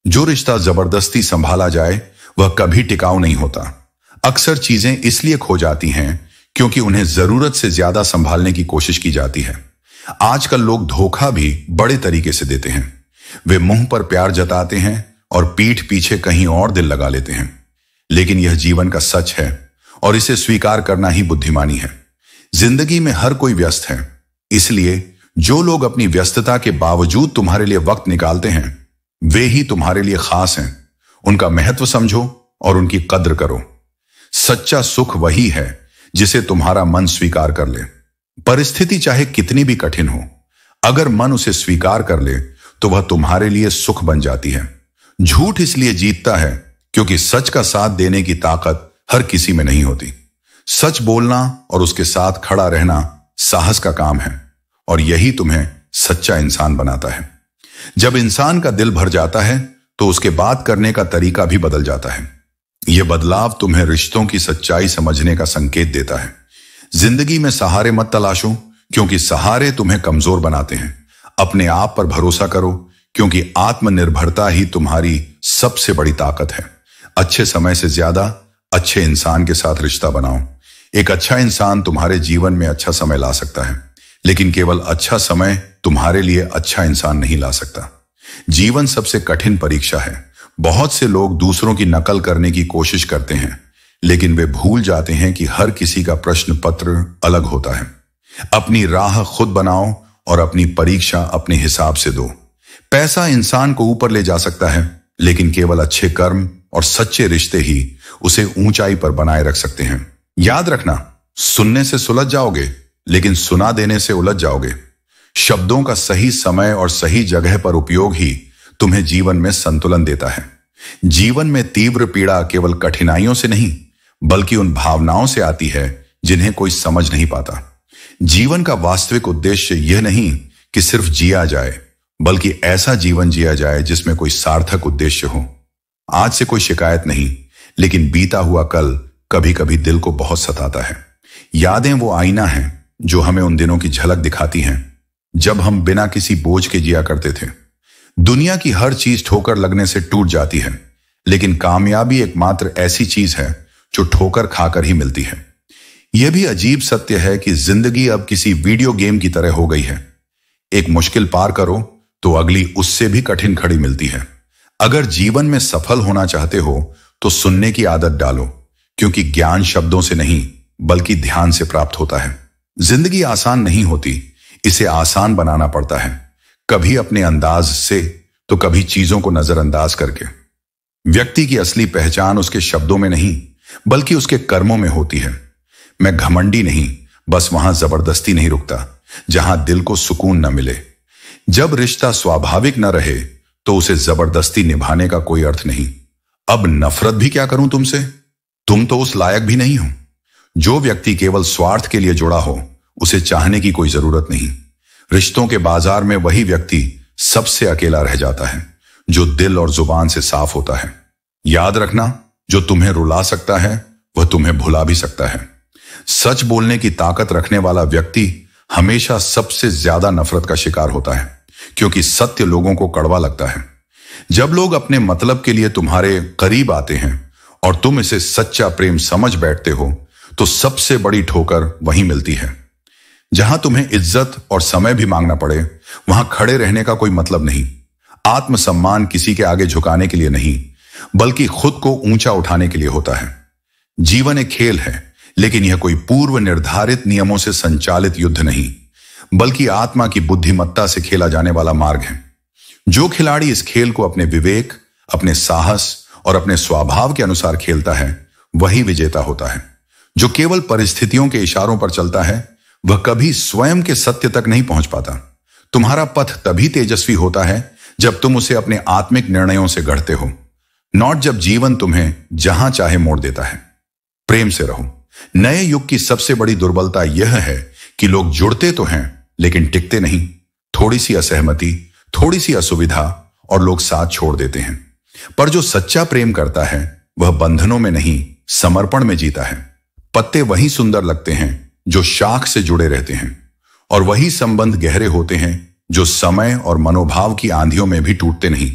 जो रिश्ता जबरदस्ती संभाला जाए वह कभी टिकाऊ नहीं होता। अक्सर चीजें इसलिए खो जाती हैं क्योंकि उन्हें जरूरत से ज्यादा संभालने की कोशिश की जाती है। आजकल लोग धोखा भी बड़े तरीके से देते हैं। वे मुंह पर प्यार जताते हैं और पीठ पीछे कहीं और दिल लगा लेते हैं। लेकिन यह जीवन का सच है और इसे स्वीकार करना ही बुद्धिमानी है। जिंदगी में हर कोई व्यस्त है, इसलिए जो लोग अपनी व्यस्तता के बावजूद तुम्हारे लिए वक्त निकालते हैं वे ही तुम्हारे लिए खास हैं। उनका महत्व समझो और उनकी कद्र करो। सच्चा सुख वही है जिसे तुम्हारा मन स्वीकार कर ले। परिस्थिति चाहे कितनी भी कठिन हो, अगर मन उसे स्वीकार कर ले तो वह तुम्हारे लिए सुख बन जाती है। झूठ इसलिए जीतता है क्योंकि सच का साथ देने की ताकत हर किसी में नहीं होती। सच बोलना और उसके साथ खड़ा रहना साहस का काम है, और यही तुम्हें सच्चा इंसान बनाता है। जब इंसान का दिल भर जाता है तो उसके बात करने का तरीका भी बदल जाता है। यह बदलाव तुम्हें रिश्तों की सच्चाई समझने का संकेत देता है। जिंदगी में सहारे मत तलाशो, क्योंकि सहारे तुम्हें कमजोर बनाते हैं। अपने आप पर भरोसा करो, क्योंकि आत्मनिर्भरता ही तुम्हारी सबसे बड़ी ताकत है। अच्छे समय से ज्यादा अच्छे इंसान के साथ रिश्ता बनाओ। एक अच्छा इंसान तुम्हारे जीवन में अच्छा समय ला सकता है, लेकिन केवल अच्छा समय तुम्हारे लिए अच्छा इंसान नहीं ला सकता। जीवन सबसे कठिन परीक्षा है। बहुत से लोग दूसरों की नकल करने की कोशिश करते हैं, लेकिन वे भूल जाते हैं कि हर किसी का प्रश्न पत्र अलग होता है। अपनी राह खुद बनाओ और अपनी परीक्षा अपने हिसाब से दो। पैसा इंसान को ऊपर ले जा सकता है, लेकिन केवल अच्छे कर्म और सच्चे रिश्ते ही उसे ऊंचाई पर बनाए रख सकते हैं। याद रखना, सुनने से सुलझ जाओगे, लेकिन सुना देने से उलझ जाओगे। शब्दों का सही समय और सही जगह पर उपयोग ही तुम्हें जीवन में संतुलन देता है। जीवन में तीव्र पीड़ा केवल कठिनाइयों से नहीं, बल्कि उन भावनाओं से आती है जिन्हें कोई समझ नहीं पाता। जीवन का वास्तविक उद्देश्य यह नहीं कि सिर्फ जिया जाए, बल्कि ऐसा जीवन जिया जाए जिसमें कोई सार्थक उद्देश्य हो। आज से कोई शिकायत नहीं, लेकिन बीता हुआ कल कभी कभी दिल को बहुत सताता है। यादें वो आईना है जो हमें उन दिनों की झलक दिखाती हैं जब हम बिना किसी बोझ के जिया करते थे। दुनिया की हर चीज ठोकर लगने से टूट जाती है, लेकिन कामयाबी एकमात्र ऐसी चीज है जो ठोकर खाकर ही मिलती है। यह भी अजीब सत्य है कि जिंदगी अब किसी वीडियो गेम की तरह हो गई है। एक मुश्किल पार करो तो अगली उससे भी कठिन खड़ी मिलती है। अगर जीवन में सफल होना चाहते हो तो सुनने की आदत डालो, क्योंकि ज्ञान शब्दों से नहीं बल्कि ध्यान से प्राप्त होता है। जिंदगी आसान नहीं होती, इसे आसान बनाना पड़ता है, कभी अपने अंदाज से तो कभी चीजों को नजरअंदाज करके। व्यक्ति की असली पहचान उसके शब्दों में नहीं बल्कि उसके कर्मों में होती है। मैं घमंडी नहीं, बस वहां जबरदस्ती नहीं रुकता जहां दिल को सुकून न मिले। जब रिश्ता स्वाभाविक न रहे तो उसे जबरदस्ती निभाने का कोई अर्थ नहीं। अब नफरत भी क्या करूं तुमसे, तुम तो उस लायक भी नहीं हो। जो व्यक्ति केवल स्वार्थ के लिए जुड़ा हो उसे चाहने की कोई जरूरत नहीं। रिश्तों के बाजार में वही व्यक्ति सबसे अकेला रह जाता है जो दिल और जुबान से साफ होता है। याद रखना, जो तुम्हें रुला सकता है वह तुम्हें भुला भी सकता है। सच बोलने की ताकत रखने वाला व्यक्ति हमेशा सबसे ज्यादा नफरत का शिकार होता है, क्योंकि सत्य लोगों को कड़वा लगता है। जब लोग अपने मतलब के लिए तुम्हारे करीब आते हैं और तुम इसे सच्चा प्रेम समझ बैठते हो, तो सबसे बड़ी ठोकर वहीं मिलती है। जहां तुम्हें इज्जत और समय भी मांगना पड़े, वहां खड़े रहने का कोई मतलब नहीं। आत्मसम्मान किसी के आगे झुकाने के लिए नहीं, बल्कि खुद को ऊंचा उठाने के लिए होता है। जीवन एक खेल है, लेकिन यह कोई पूर्व निर्धारित नियमों से संचालित युद्ध नहीं, बल्कि आत्मा की बुद्धिमत्ता से खेला जाने वाला मार्ग है। जो खिलाड़ी इस खेल को अपने विवेक, अपने साहस और अपने स्वभाव के अनुसार खेलता है, वही विजेता होता है। जो केवल परिस्थितियों के इशारों पर चलता है, वह कभी स्वयं के सत्य तक नहीं पहुंच पाता। तुम्हारा पथ तभी तेजस्वी होता है जब तुम उसे अपने आत्मिक निर्णयों से गढ़ते हो, नॉट जब जीवन तुम्हें जहां चाहे मोड़ देता है। प्रेम से रहो। नए युग की सबसे बड़ी दुर्बलता यह है कि लोग जुड़ते तो हैं लेकिन टिकते नहीं। थोड़ी सी असहमति, थोड़ी सी असुविधा और लोग साथ छोड़ देते हैं। पर जो सच्चा प्रेम करता है वह बंधनों में नहीं, समर्पण में जीता है। पत्ते वही सुंदर लगते हैं जो शाख से जुड़े रहते हैं, और वही संबंध गहरे होते हैं जो समय और मनोभाव की आंधियों में भी टूटते नहीं।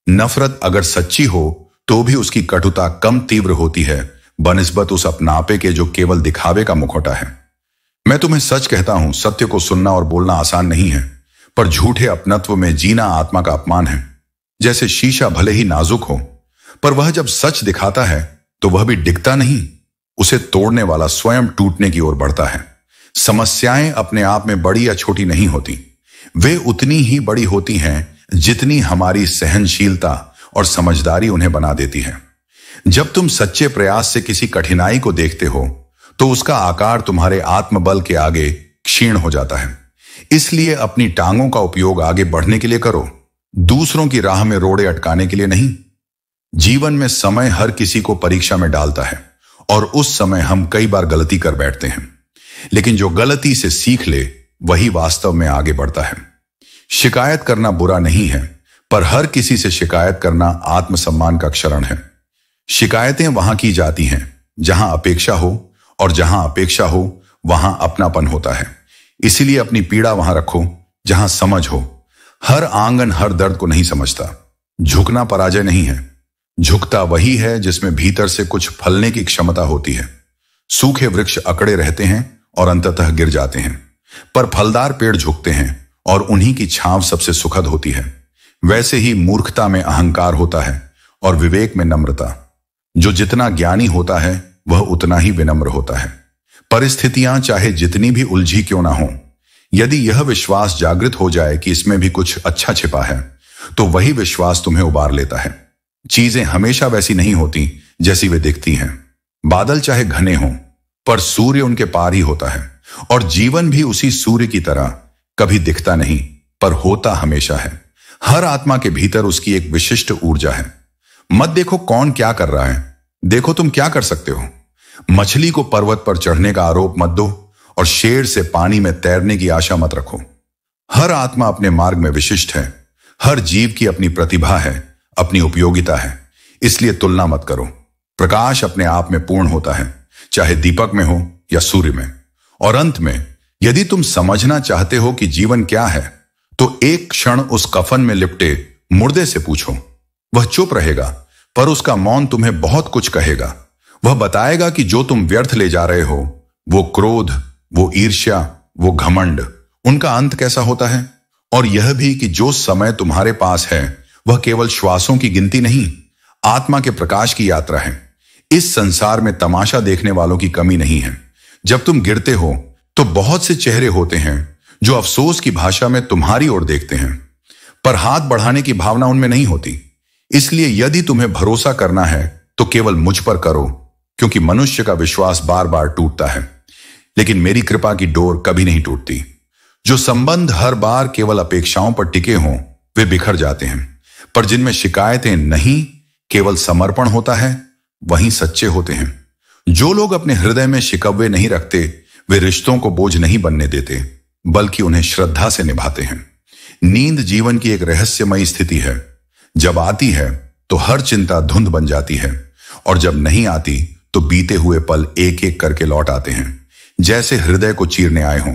नफरत अगर सच्ची हो तो भी उसकी कटुता कम तीव्र होती है बनिस्बत उस अपनापे के जो केवल दिखावे का मुखौटा है। मैं तुम्हें सच कहता हूं, सत्य को सुनना और बोलना आसान नहीं है, पर झूठे अपनत्व में जीना आत्मा का अपमान है। जैसे शीशा भले ही नाजुक हो, पर वह जब सच दिखाता है तो वह भी डिगता नहीं, उसे तोड़ने वाला स्वयं टूटने की ओर बढ़ता है। समस्याएं अपने आप में बड़ी या छोटी नहीं होती, वे उतनी ही बड़ी होती हैं जितनी हमारी सहनशीलता और समझदारी उन्हें बना देती है। जब तुम सच्चे प्रयास से किसी कठिनाई को देखते हो तो उसका आकार तुम्हारे आत्मबल के आगे क्षीण हो जाता है। इसलिए अपनी टांगों का उपयोग आगे बढ़ने के लिए करो, दूसरों की राह में रोड़े अटकाने के लिए नहीं। जीवन में समय हर किसी को परीक्षा में डालता है और उस समय हम कई बार गलती कर बैठते हैं, लेकिन जो गलती से सीख ले वही वास्तव में आगे बढ़ता है। शिकायत करना बुरा नहीं है, पर हर किसी से शिकायत करना आत्मसम्मान का क्षरण है। शिकायतें वहां की जाती हैं जहां अपेक्षा हो, और जहां अपेक्षा हो वहां अपनापन होता है। इसीलिए अपनी पीड़ा वहां रखो जहां समझ हो। हर आंगन हर दर्द को नहीं समझता। झुकना पराजय नहीं है, झुकता वही है जिसमें भीतर से कुछ फलने की क्षमता होती है। सूखे वृक्ष अकड़े रहते हैं और अंततः गिर जाते हैं, पर फलदार पेड़ झुकते हैं और उन्हीं की छांव सबसे सुखद होती है। वैसे ही मूर्खता में अहंकार होता है और विवेक में नम्रता। जो जितना ज्ञानी होता है वह उतना ही विनम्र होता है। परिस्थितियां चाहे जितनी भी उलझी क्यों ना हो, यदि यह विश्वास जागृत हो जाए कि इसमें भी कुछ अच्छा छिपा है, तो वही विश्वास तुम्हें उबार लेता है। चीजें हमेशा वैसी नहीं होती जैसी वे दिखती हैं। बादल चाहे घने हों, पर सूर्य उनके पार ही होता है, और जीवन भी उसी सूर्य की तरह कभी दिखता नहीं पर होता हमेशा है। हर आत्मा के भीतर उसकी एक विशिष्ट ऊर्जा है। मत देखो कौन क्या कर रहा है, देखो तुम क्या कर सकते हो। मछली को पर्वत पर चढ़ने का आरोप मत दो और शेर से पानी में तैरने की आशा मत रखो। हर आत्मा अपने मार्ग में विशिष्ट है। हर जीव की अपनी प्रतिभा है, अपनी उपयोगिता है। इसलिए तुलना मत करो। प्रकाश अपने आप में पूर्ण होता है, चाहे दीपक में हो या सूर्य में। और अंत में, यदि तुम समझना चाहते हो कि जीवन क्या है, तो एक क्षण उस कफन में लिपटे मुर्दे से पूछो। वह चुप रहेगा, पर उसका मौन तुम्हें बहुत कुछ कहेगा। वह बताएगा कि जो तुम व्यर्थ ले जा रहे हो, वो क्रोध, वो ईर्ष्या, वो घमंड, उनका अंत कैसा होता है। और यह भी कि जो समय तुम्हारे पास है वह केवल श्वासों की गिनती नहीं, आत्मा के प्रकाश की यात्रा है। इस संसार में तमाशा देखने वालों की कमी नहीं है। जब तुम गिरते हो तो बहुत से चेहरे होते हैं जो अफसोस की भाषा में तुम्हारी ओर देखते हैं, पर हाथ बढ़ाने की भावना उनमें नहीं होती। इसलिए यदि तुम्हें भरोसा करना है तो केवल मुझ पर करो, क्योंकि मनुष्य का विश्वास बार बार टूटता है, लेकिन मेरी कृपा की डोर कभी नहीं टूटती। जो संबंध हर बार केवल अपेक्षाओं पर टिके हों, वे बिखर जाते हैं, पर जिनमें शिकायतें नहीं, केवल समर्पण होता है, वहीं सच्चे होते हैं। जो लोग अपने हृदय में शिकवे नहीं रखते, वे रिश्तों को बोझ नहीं बनने देते, बल्कि उन्हें श्रद्धा से निभाते हैं। नींद जीवन की एक रहस्यमयी स्थिति है। जब आती है तो हर चिंता धुंध बन जाती है, और जब नहीं आती तो बीते हुए पल एक एक करके लौट आते हैं, जैसे हृदय को चीरने आए हों।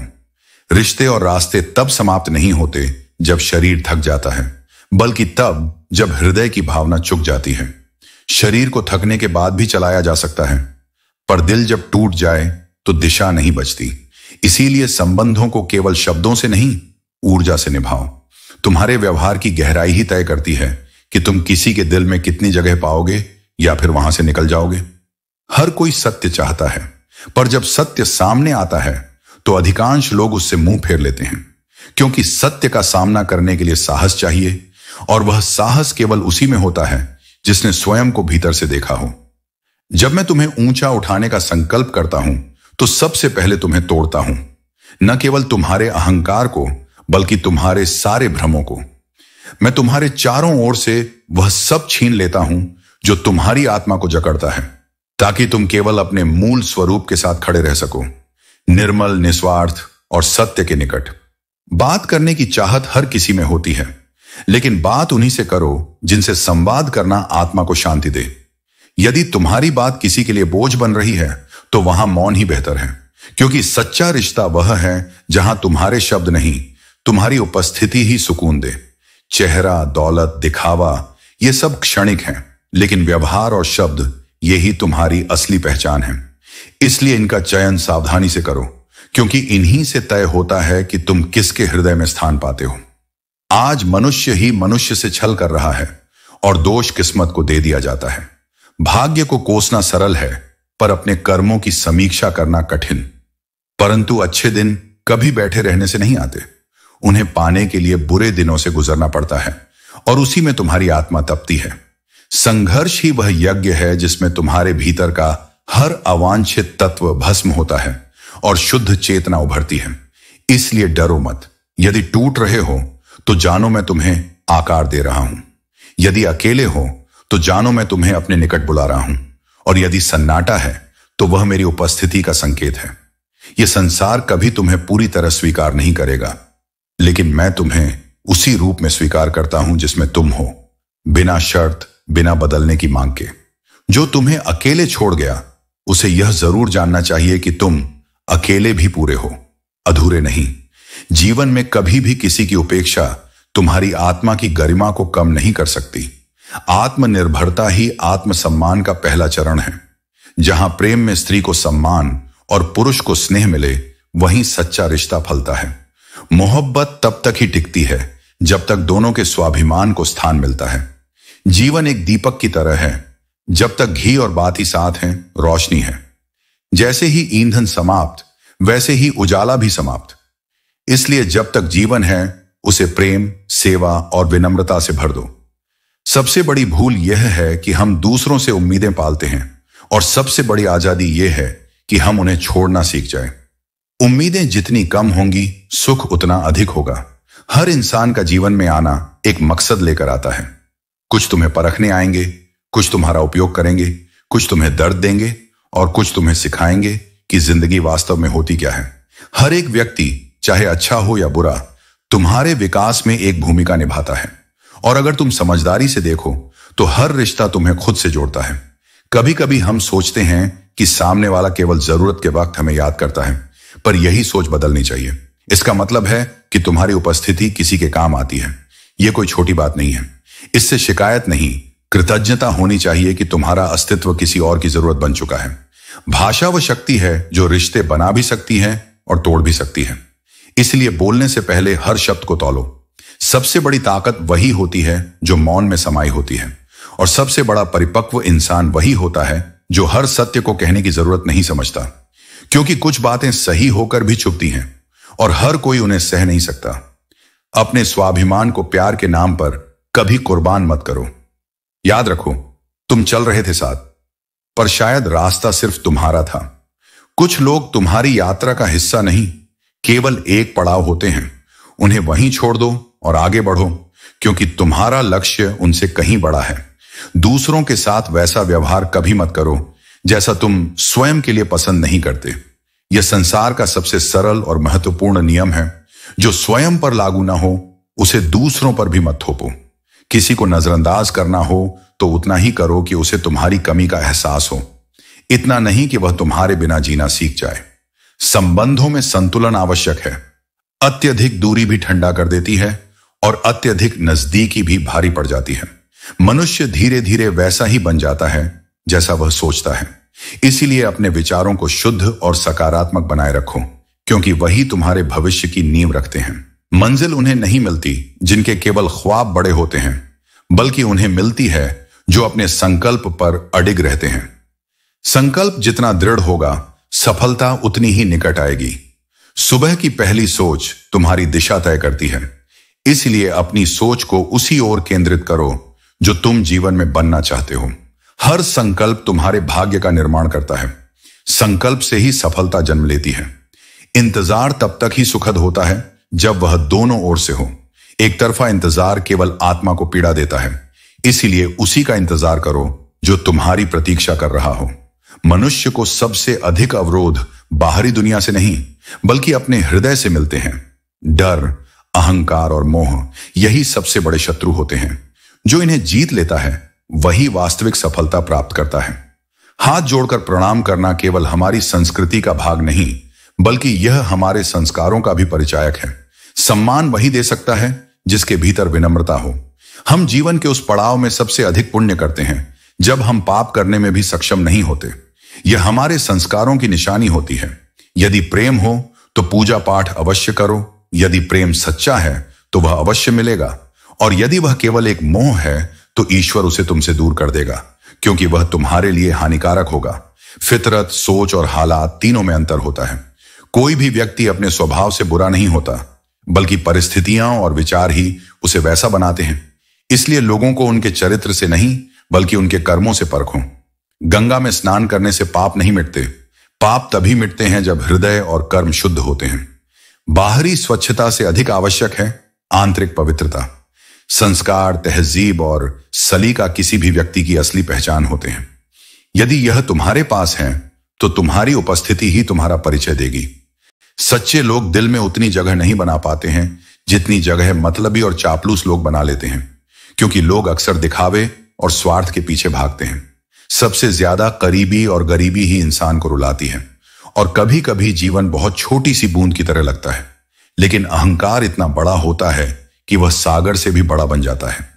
रिश्ते और रास्ते तब समाप्त नहीं होते जब शरीर थक जाता है, बल्कि तब जब हृदय की भावना चुक जाती है। शरीर को थकने के बाद भी चलाया जा सकता है, पर दिल जब टूट जाए तो दिशा नहीं बचती। इसीलिए संबंधों को केवल शब्दों से नहीं, ऊर्जा से निभाओ। तुम्हारे व्यवहार की गहराई ही तय करती है कि तुम किसी के दिल में कितनी जगह पाओगे या फिर वहां से निकल जाओगे। हर कोई सत्य चाहता है, पर जब सत्य सामने आता है तो अधिकांश लोग उससे मुंह फेर लेते हैं, क्योंकि सत्य का सामना करने के लिए साहस चाहिए, और वह साहस केवल उसी में होता है जिसने स्वयं को भीतर से देखा हो। जब मैं तुम्हें ऊंचा उठाने का संकल्प करता हूं तो सबसे पहले तुम्हें तोड़ता हूं, न केवल तुम्हारे अहंकार को, बल्कि तुम्हारे सारे भ्रमों को। मैं तुम्हारे चारों ओर से वह सब छीन लेता हूं जो तुम्हारी आत्मा को जकड़ता है, ताकि तुम केवल अपने मूल स्वरूप के साथ खड़े रह सको, निर्मल, निस्वार्थ और सत्य के निकट। बात करने की चाहत हर किसी में होती है, लेकिन बात उन्हीं से करो जिनसे संवाद करना आत्मा को शांति दे। यदि तुम्हारी बात किसी के लिए बोझ बन रही है तो वहां मौन ही बेहतर है, क्योंकि सच्चा रिश्ता वह है जहां तुम्हारे शब्द नहीं, तुम्हारी उपस्थिति ही सुकून दे। चेहरा, दौलत, दिखावा, ये सब क्षणिक हैं, लेकिन व्यवहार और शब्द, यही तुम्हारी असली पहचान है। इसलिए इनका चयन सावधानी से करो, क्योंकि इन्हीं से तय होता है कि तुम किसके हृदय में स्थान पाते हो। आज मनुष्य ही मनुष्य से छल कर रहा है और दोष किस्मत को दे दिया जाता है। भाग्य को कोसना सरल है, पर अपने कर्मों की समीक्षा करना कठिन। परंतु अच्छे दिन कभी बैठे रहने से नहीं आते, उन्हें पाने के लिए बुरे दिनों से गुजरना पड़ता है, और उसी में तुम्हारी आत्मा तपती है। संघर्ष ही वह यज्ञ है जिसमें तुम्हारे भीतर का हर अवांछित तत्व भस्म होता है और शुद्ध चेतना उभरती है। इसलिए डरो मत। यदि टूट रहे हो तो जानो मैं तुम्हें आकार दे रहा हूं। यदि अकेले हो तो जानो मैं तुम्हें अपने निकट बुला रहा हूं, और यदि सन्नाटा है तो वह मेरी उपस्थिति का संकेत है। यह संसार कभी तुम्हें पूरी तरह स्वीकार नहीं करेगा, लेकिन मैं तुम्हें उसी रूप में स्वीकार करता हूं जिसमें तुम हो, बिना शर्त, बिना बदलने की मांग के। जो तुम्हें अकेले छोड़ गया, उसे यह जरूर जानना चाहिए कि तुम अकेले भी पूरे हो, अधूरे नहीं। जीवन में कभी भी किसी की उपेक्षा तुम्हारी आत्मा की गरिमा को कम नहीं कर सकती। आत्मनिर्भरता ही आत्मसम्मान का पहला चरण है। जहां प्रेम में स्त्री को सम्मान और पुरुष को स्नेह मिले, वहीं सच्चा रिश्ता फलता है। मोहब्बत तब तक ही टिकती है जब तक दोनों के स्वाभिमान को स्थान मिलता है। जीवन एक दीपक की तरह है, जब तक घी और बाती साथ हैं, रोशनी है। जैसे ही ईंधन समाप्त, वैसे ही उजाला भी समाप्त। इसलिए जब तक जीवन है, उसे प्रेम, सेवा और विनम्रता से भर दो। सबसे बड़ी भूल यह है कि हम दूसरों से उम्मीदें पालते हैं, और सबसे बड़ी आजादी यह है कि हम उन्हें छोड़ना सीख जाएं। उम्मीदें जितनी कम होंगी, सुख उतना अधिक होगा। हर इंसान का जीवन में आना एक मकसद लेकर आता है। कुछ तुम्हें परखने आएंगे, कुछ तुम्हारा उपयोग करेंगे, कुछ तुम्हें दर्द देंगे और कुछ तुम्हें सिखाएंगे कि जिंदगी वास्तव में होती क्या है। हर एक व्यक्ति, चाहे अच्छा हो या बुरा, तुम्हारे विकास में एक भूमिका निभाता है। और अगर तुम समझदारी से देखो तो हर रिश्ता तुम्हें खुद से जोड़ता है। कभी कभी हम सोचते हैं कि सामने वाला केवल जरूरत के वक्त हमें याद करता है, पर यही सोच बदलनी चाहिए। इसका मतलब है कि तुम्हारी उपस्थिति किसी के काम आती है। यह कोई छोटी बात नहीं है। इससे शिकायत नहीं, कृतज्ञता होनी चाहिए कि तुम्हारा अस्तित्व किसी और की जरूरत बन चुका है। भाषा वह शक्ति है जो रिश्ते बना भी सकती है और तोड़ भी सकती है। इसलिए बोलने से पहले हर शब्द को तौलो। सबसे बड़ी ताकत वही होती है जो मौन में समाई होती है, और सबसे बड़ा परिपक्व इंसान वही होता है जो हर सत्य को कहने की जरूरत नहीं समझता, क्योंकि कुछ बातें सही होकर भी चुभती हैं और हर कोई उन्हें सह नहीं सकता। अपने स्वाभिमान को प्यार के नाम पर कभी कुर्बान मत करो। याद रखो, तुम चल रहे थे साथ, पर शायद रास्ता सिर्फ तुम्हारा था। कुछ लोग तुम्हारी यात्रा का हिस्सा नहीं, केवल एक पड़ाव होते हैं। उन्हें वहीं छोड़ दो और आगे बढ़ो, क्योंकि तुम्हारा लक्ष्य उनसे कहीं बड़ा है। दूसरों के साथ वैसा व्यवहार कभी मत करो जैसा तुम स्वयं के लिए पसंद नहीं करते। यह संसार का सबसे सरल और महत्वपूर्ण नियम है। जो स्वयं पर लागू ना हो, उसे दूसरों पर भी मत थोपो। किसी को नजरअंदाज करना हो तो उतना ही करो कि उसे तुम्हारी कमी का एहसास हो, इतना नहीं कि वह तुम्हारे बिना जीना सीख जाए। संबंधों में संतुलन आवश्यक है। अत्यधिक दूरी भी ठंडा कर देती है और अत्यधिक नजदीकी भी भारी पड़ जाती है। मनुष्य धीरे धीरे वैसा ही बन जाता है जैसा वह सोचता है। इसीलिए अपने विचारों को शुद्ध और सकारात्मक बनाए रखो, क्योंकि वही तुम्हारे भविष्य की नींव रखते हैं। मंजिल उन्हें नहीं मिलती जिनके केवल ख्वाब बड़े होते हैं, बल्कि उन्हें मिलती है जो अपने संकल्प पर अडिग रहते हैं। संकल्प जितना दृढ़ होगा, सफलता उतनी ही निकट आएगी। सुबह की पहली सोच तुम्हारी दिशा तय करती है। इसलिए अपनी सोच को उसी ओर केंद्रित करो जो तुम जीवन में बनना चाहते हो। हर संकल्प तुम्हारे भाग्य का निर्माण करता है। संकल्प से ही सफलता जन्म लेती है। इंतजार तब तक ही सुखद होता है जब वह दोनों ओर से हो। एक तरफा इंतजार केवल आत्मा को पीड़ा देता है। इसीलिए उसी का इंतजार करो जो तुम्हारी प्रतीक्षा कर रहा हो। मनुष्य को सबसे अधिक अवरोध बाहरी दुनिया से नहीं, बल्कि अपने हृदय से मिलते हैं। डर, अहंकार और मोह, यही सबसे बड़े शत्रु होते हैं। जो इन्हें जीत लेता है, वही वास्तविक सफलता प्राप्त करता है। हाथ जोड़कर प्रणाम करना केवल हमारी संस्कृति का भाग नहीं, बल्कि यह हमारे संस्कारों का भी परिचायक है। सम्मान वही दे सकता है जिसके भीतर विनम्रता हो। हम जीवन के उस पड़ाव में सबसे अधिक पुण्य करते हैं जब हम पाप करने में भी सक्षम नहीं होते। यह हमारे संस्कारों की निशानी होती है। यदि प्रेम हो तो पूजा पाठ अवश्य करो। यदि प्रेम सच्चा है तो वह अवश्य मिलेगा, और यदि वह केवल एक मोह है तो ईश्वर उसे तुमसे दूर कर देगा, क्योंकि वह तुम्हारे लिए हानिकारक होगा। फितरत, सोच और हालात, तीनों में अंतर होता है। कोई भी व्यक्ति अपने स्वभाव से बुरा नहीं होता, बल्कि परिस्थितियां और विचार ही उसे वैसा बनाते हैं। इसलिए लोगों को उनके चरित्र से नहीं, बल्कि उनके कर्मों से परखो। गंगा में स्नान करने से पाप नहीं मिटते। पाप तभी मिटते हैं जब हृदय और कर्म शुद्ध होते हैं। बाहरी स्वच्छता से अधिक आवश्यक है आंतरिक पवित्रता। संस्कार, तहजीब और सलीका किसी भी व्यक्ति की असली पहचान होते हैं। यदि यह तुम्हारे पास है तो तुम्हारी उपस्थिति ही तुम्हारा परिचय देगी। सच्चे लोग दिल में उतनी जगह नहीं बना पाते हैं जितनी जगह मतलबी और चापलूस लोग बना लेते हैं, क्योंकि लोग अक्सर दिखावे और स्वार्थ के पीछे भागते हैं। सबसे ज्यादा करीबी और गरीबी ही इंसान को रुलाती है, और कभी कभी जीवन बहुत छोटी सी बूंद की तरह लगता है, लेकिन अहंकार इतना बड़ा होता है कि वह सागर से भी बड़ा बन जाता है।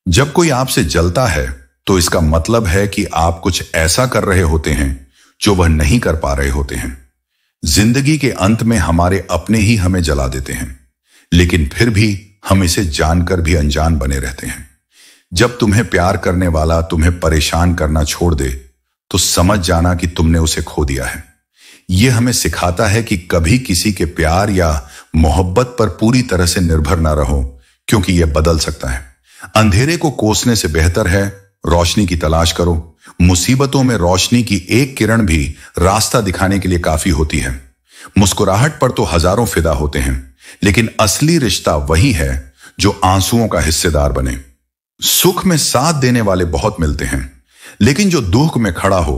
जब कोई आपसे जलता है तो इसका मतलब है कि आप कुछ ऐसा कर रहे होते हैं जो वह नहीं कर पा रहे होते हैं। जिंदगी के अंत में हमारे अपने ही हमें जला देते हैं, लेकिन फिर भी हम इसे जानकर भी अनजान बने रहते हैं। जब तुम्हें प्यार करने वाला तुम्हें परेशान करना छोड़ दे तो समझ जाना कि तुमने उसे खो दिया है। यह हमें सिखाता है कि कभी किसी के प्यार या मोहब्बत पर पूरी तरह से निर्भर ना रहो, क्योंकि यह बदल सकता है। अंधेरे को कोसने से बेहतर है रोशनी की तलाश करो। मुसीबतों में रोशनी की एक किरण भी रास्ता दिखाने के लिए काफी होती है। मुस्कुराहट पर तो हजारों फिदा होते हैं, लेकिन असली रिश्ता वही है जो आंसुओं का हिस्सेदार बने। सुख में साथ देने वाले बहुत मिलते हैं, लेकिन जो दुख में खड़ा हो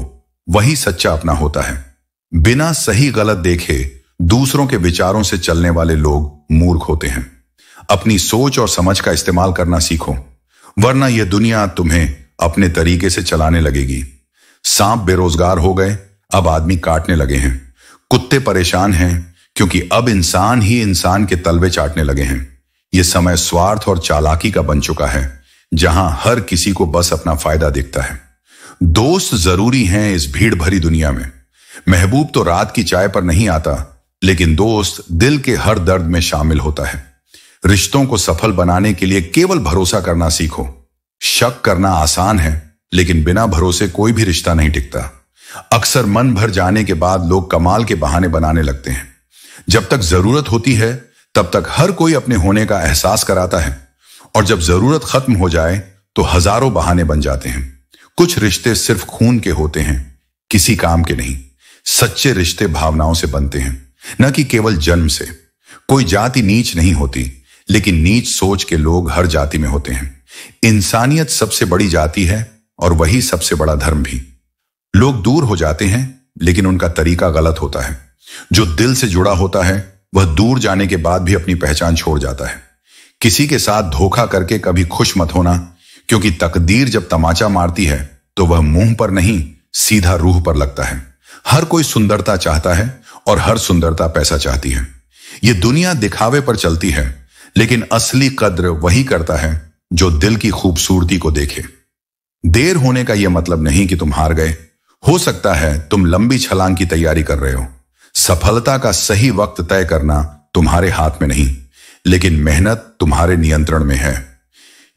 वही सच्चा अपना होता है। बिना सही गलत देखे दूसरों के विचारों से चलने वाले लोग मूर्ख होते हैं। अपनी सोच और समझ का इस्तेमाल करना सीखो, वरना यह दुनिया तुम्हें अपने तरीके से चलाने लगेगी। सांप बेरोजगार हो गए, अब आदमी काटने लगे हैं। कुत्ते परेशान हैं क्योंकि अब इंसान ही इंसान के तलवे चाटने लगे हैं। यह समय स्वार्थ और चालाकी का बन चुका है, जहां हर किसी को बस अपना फायदा दिखता है। दोस्त जरूरी हैं इस भीड़ भरी दुनिया में। महबूब तो रात की चाय पर नहीं आता, लेकिन दोस्त दिल के हर दर्द में शामिल होता है। रिश्तों को सफल बनाने के लिए केवल भरोसा करना सीखो। शक करना आसान है, लेकिन बिना भरोसे कोई भी रिश्ता नहीं टिकता। अक्सर मन भर जाने के बाद लोग कमाल के बहाने बनाने लगते हैं। जब तक जरूरत होती है तब तक हर कोई अपने होने का एहसास कराता है, और जब जरूरत खत्म हो जाए तो हजारों बहाने बन जाते हैं। कुछ रिश्ते सिर्फ खून के होते हैं, किसी काम के नहीं। सच्चे रिश्ते भावनाओं से बनते हैं, न कि केवल जन्म से। कोई जाति नीच नहीं होती, लेकिन नीच सोच के लोग हर जाति में होते हैं। इंसानियत सबसे बड़ी जाति है और वही सबसे बड़ा धर्म भी। लोग दूर हो जाते हैं, लेकिन उनका तरीका गलत होता है। जो दिल से जुड़ा होता है वह दूर जाने के बाद भी अपनी पहचान छोड़ जाता है। किसी के साथ धोखा करके कभी खुश मत होना, क्योंकि तकदीर जब तमाचा मारती है तो वह मुंह पर नहीं, सीधा रूह पर लगता है। हर कोई सुंदरता चाहता है और हर सुंदरता पैसा चाहती है। यह दुनिया दिखावे पर चलती है, लेकिन असली कद्र वही करता है जो दिल की खूबसूरती को देखे। देर होने का यह मतलब नहीं कि तुम हार गए। हो सकता है तुम लंबी छलांग की तैयारी कर रहे हो। सफलता का सही वक्त तय करना तुम्हारे हाथ में नहीं, लेकिन मेहनत तुम्हारे नियंत्रण में है।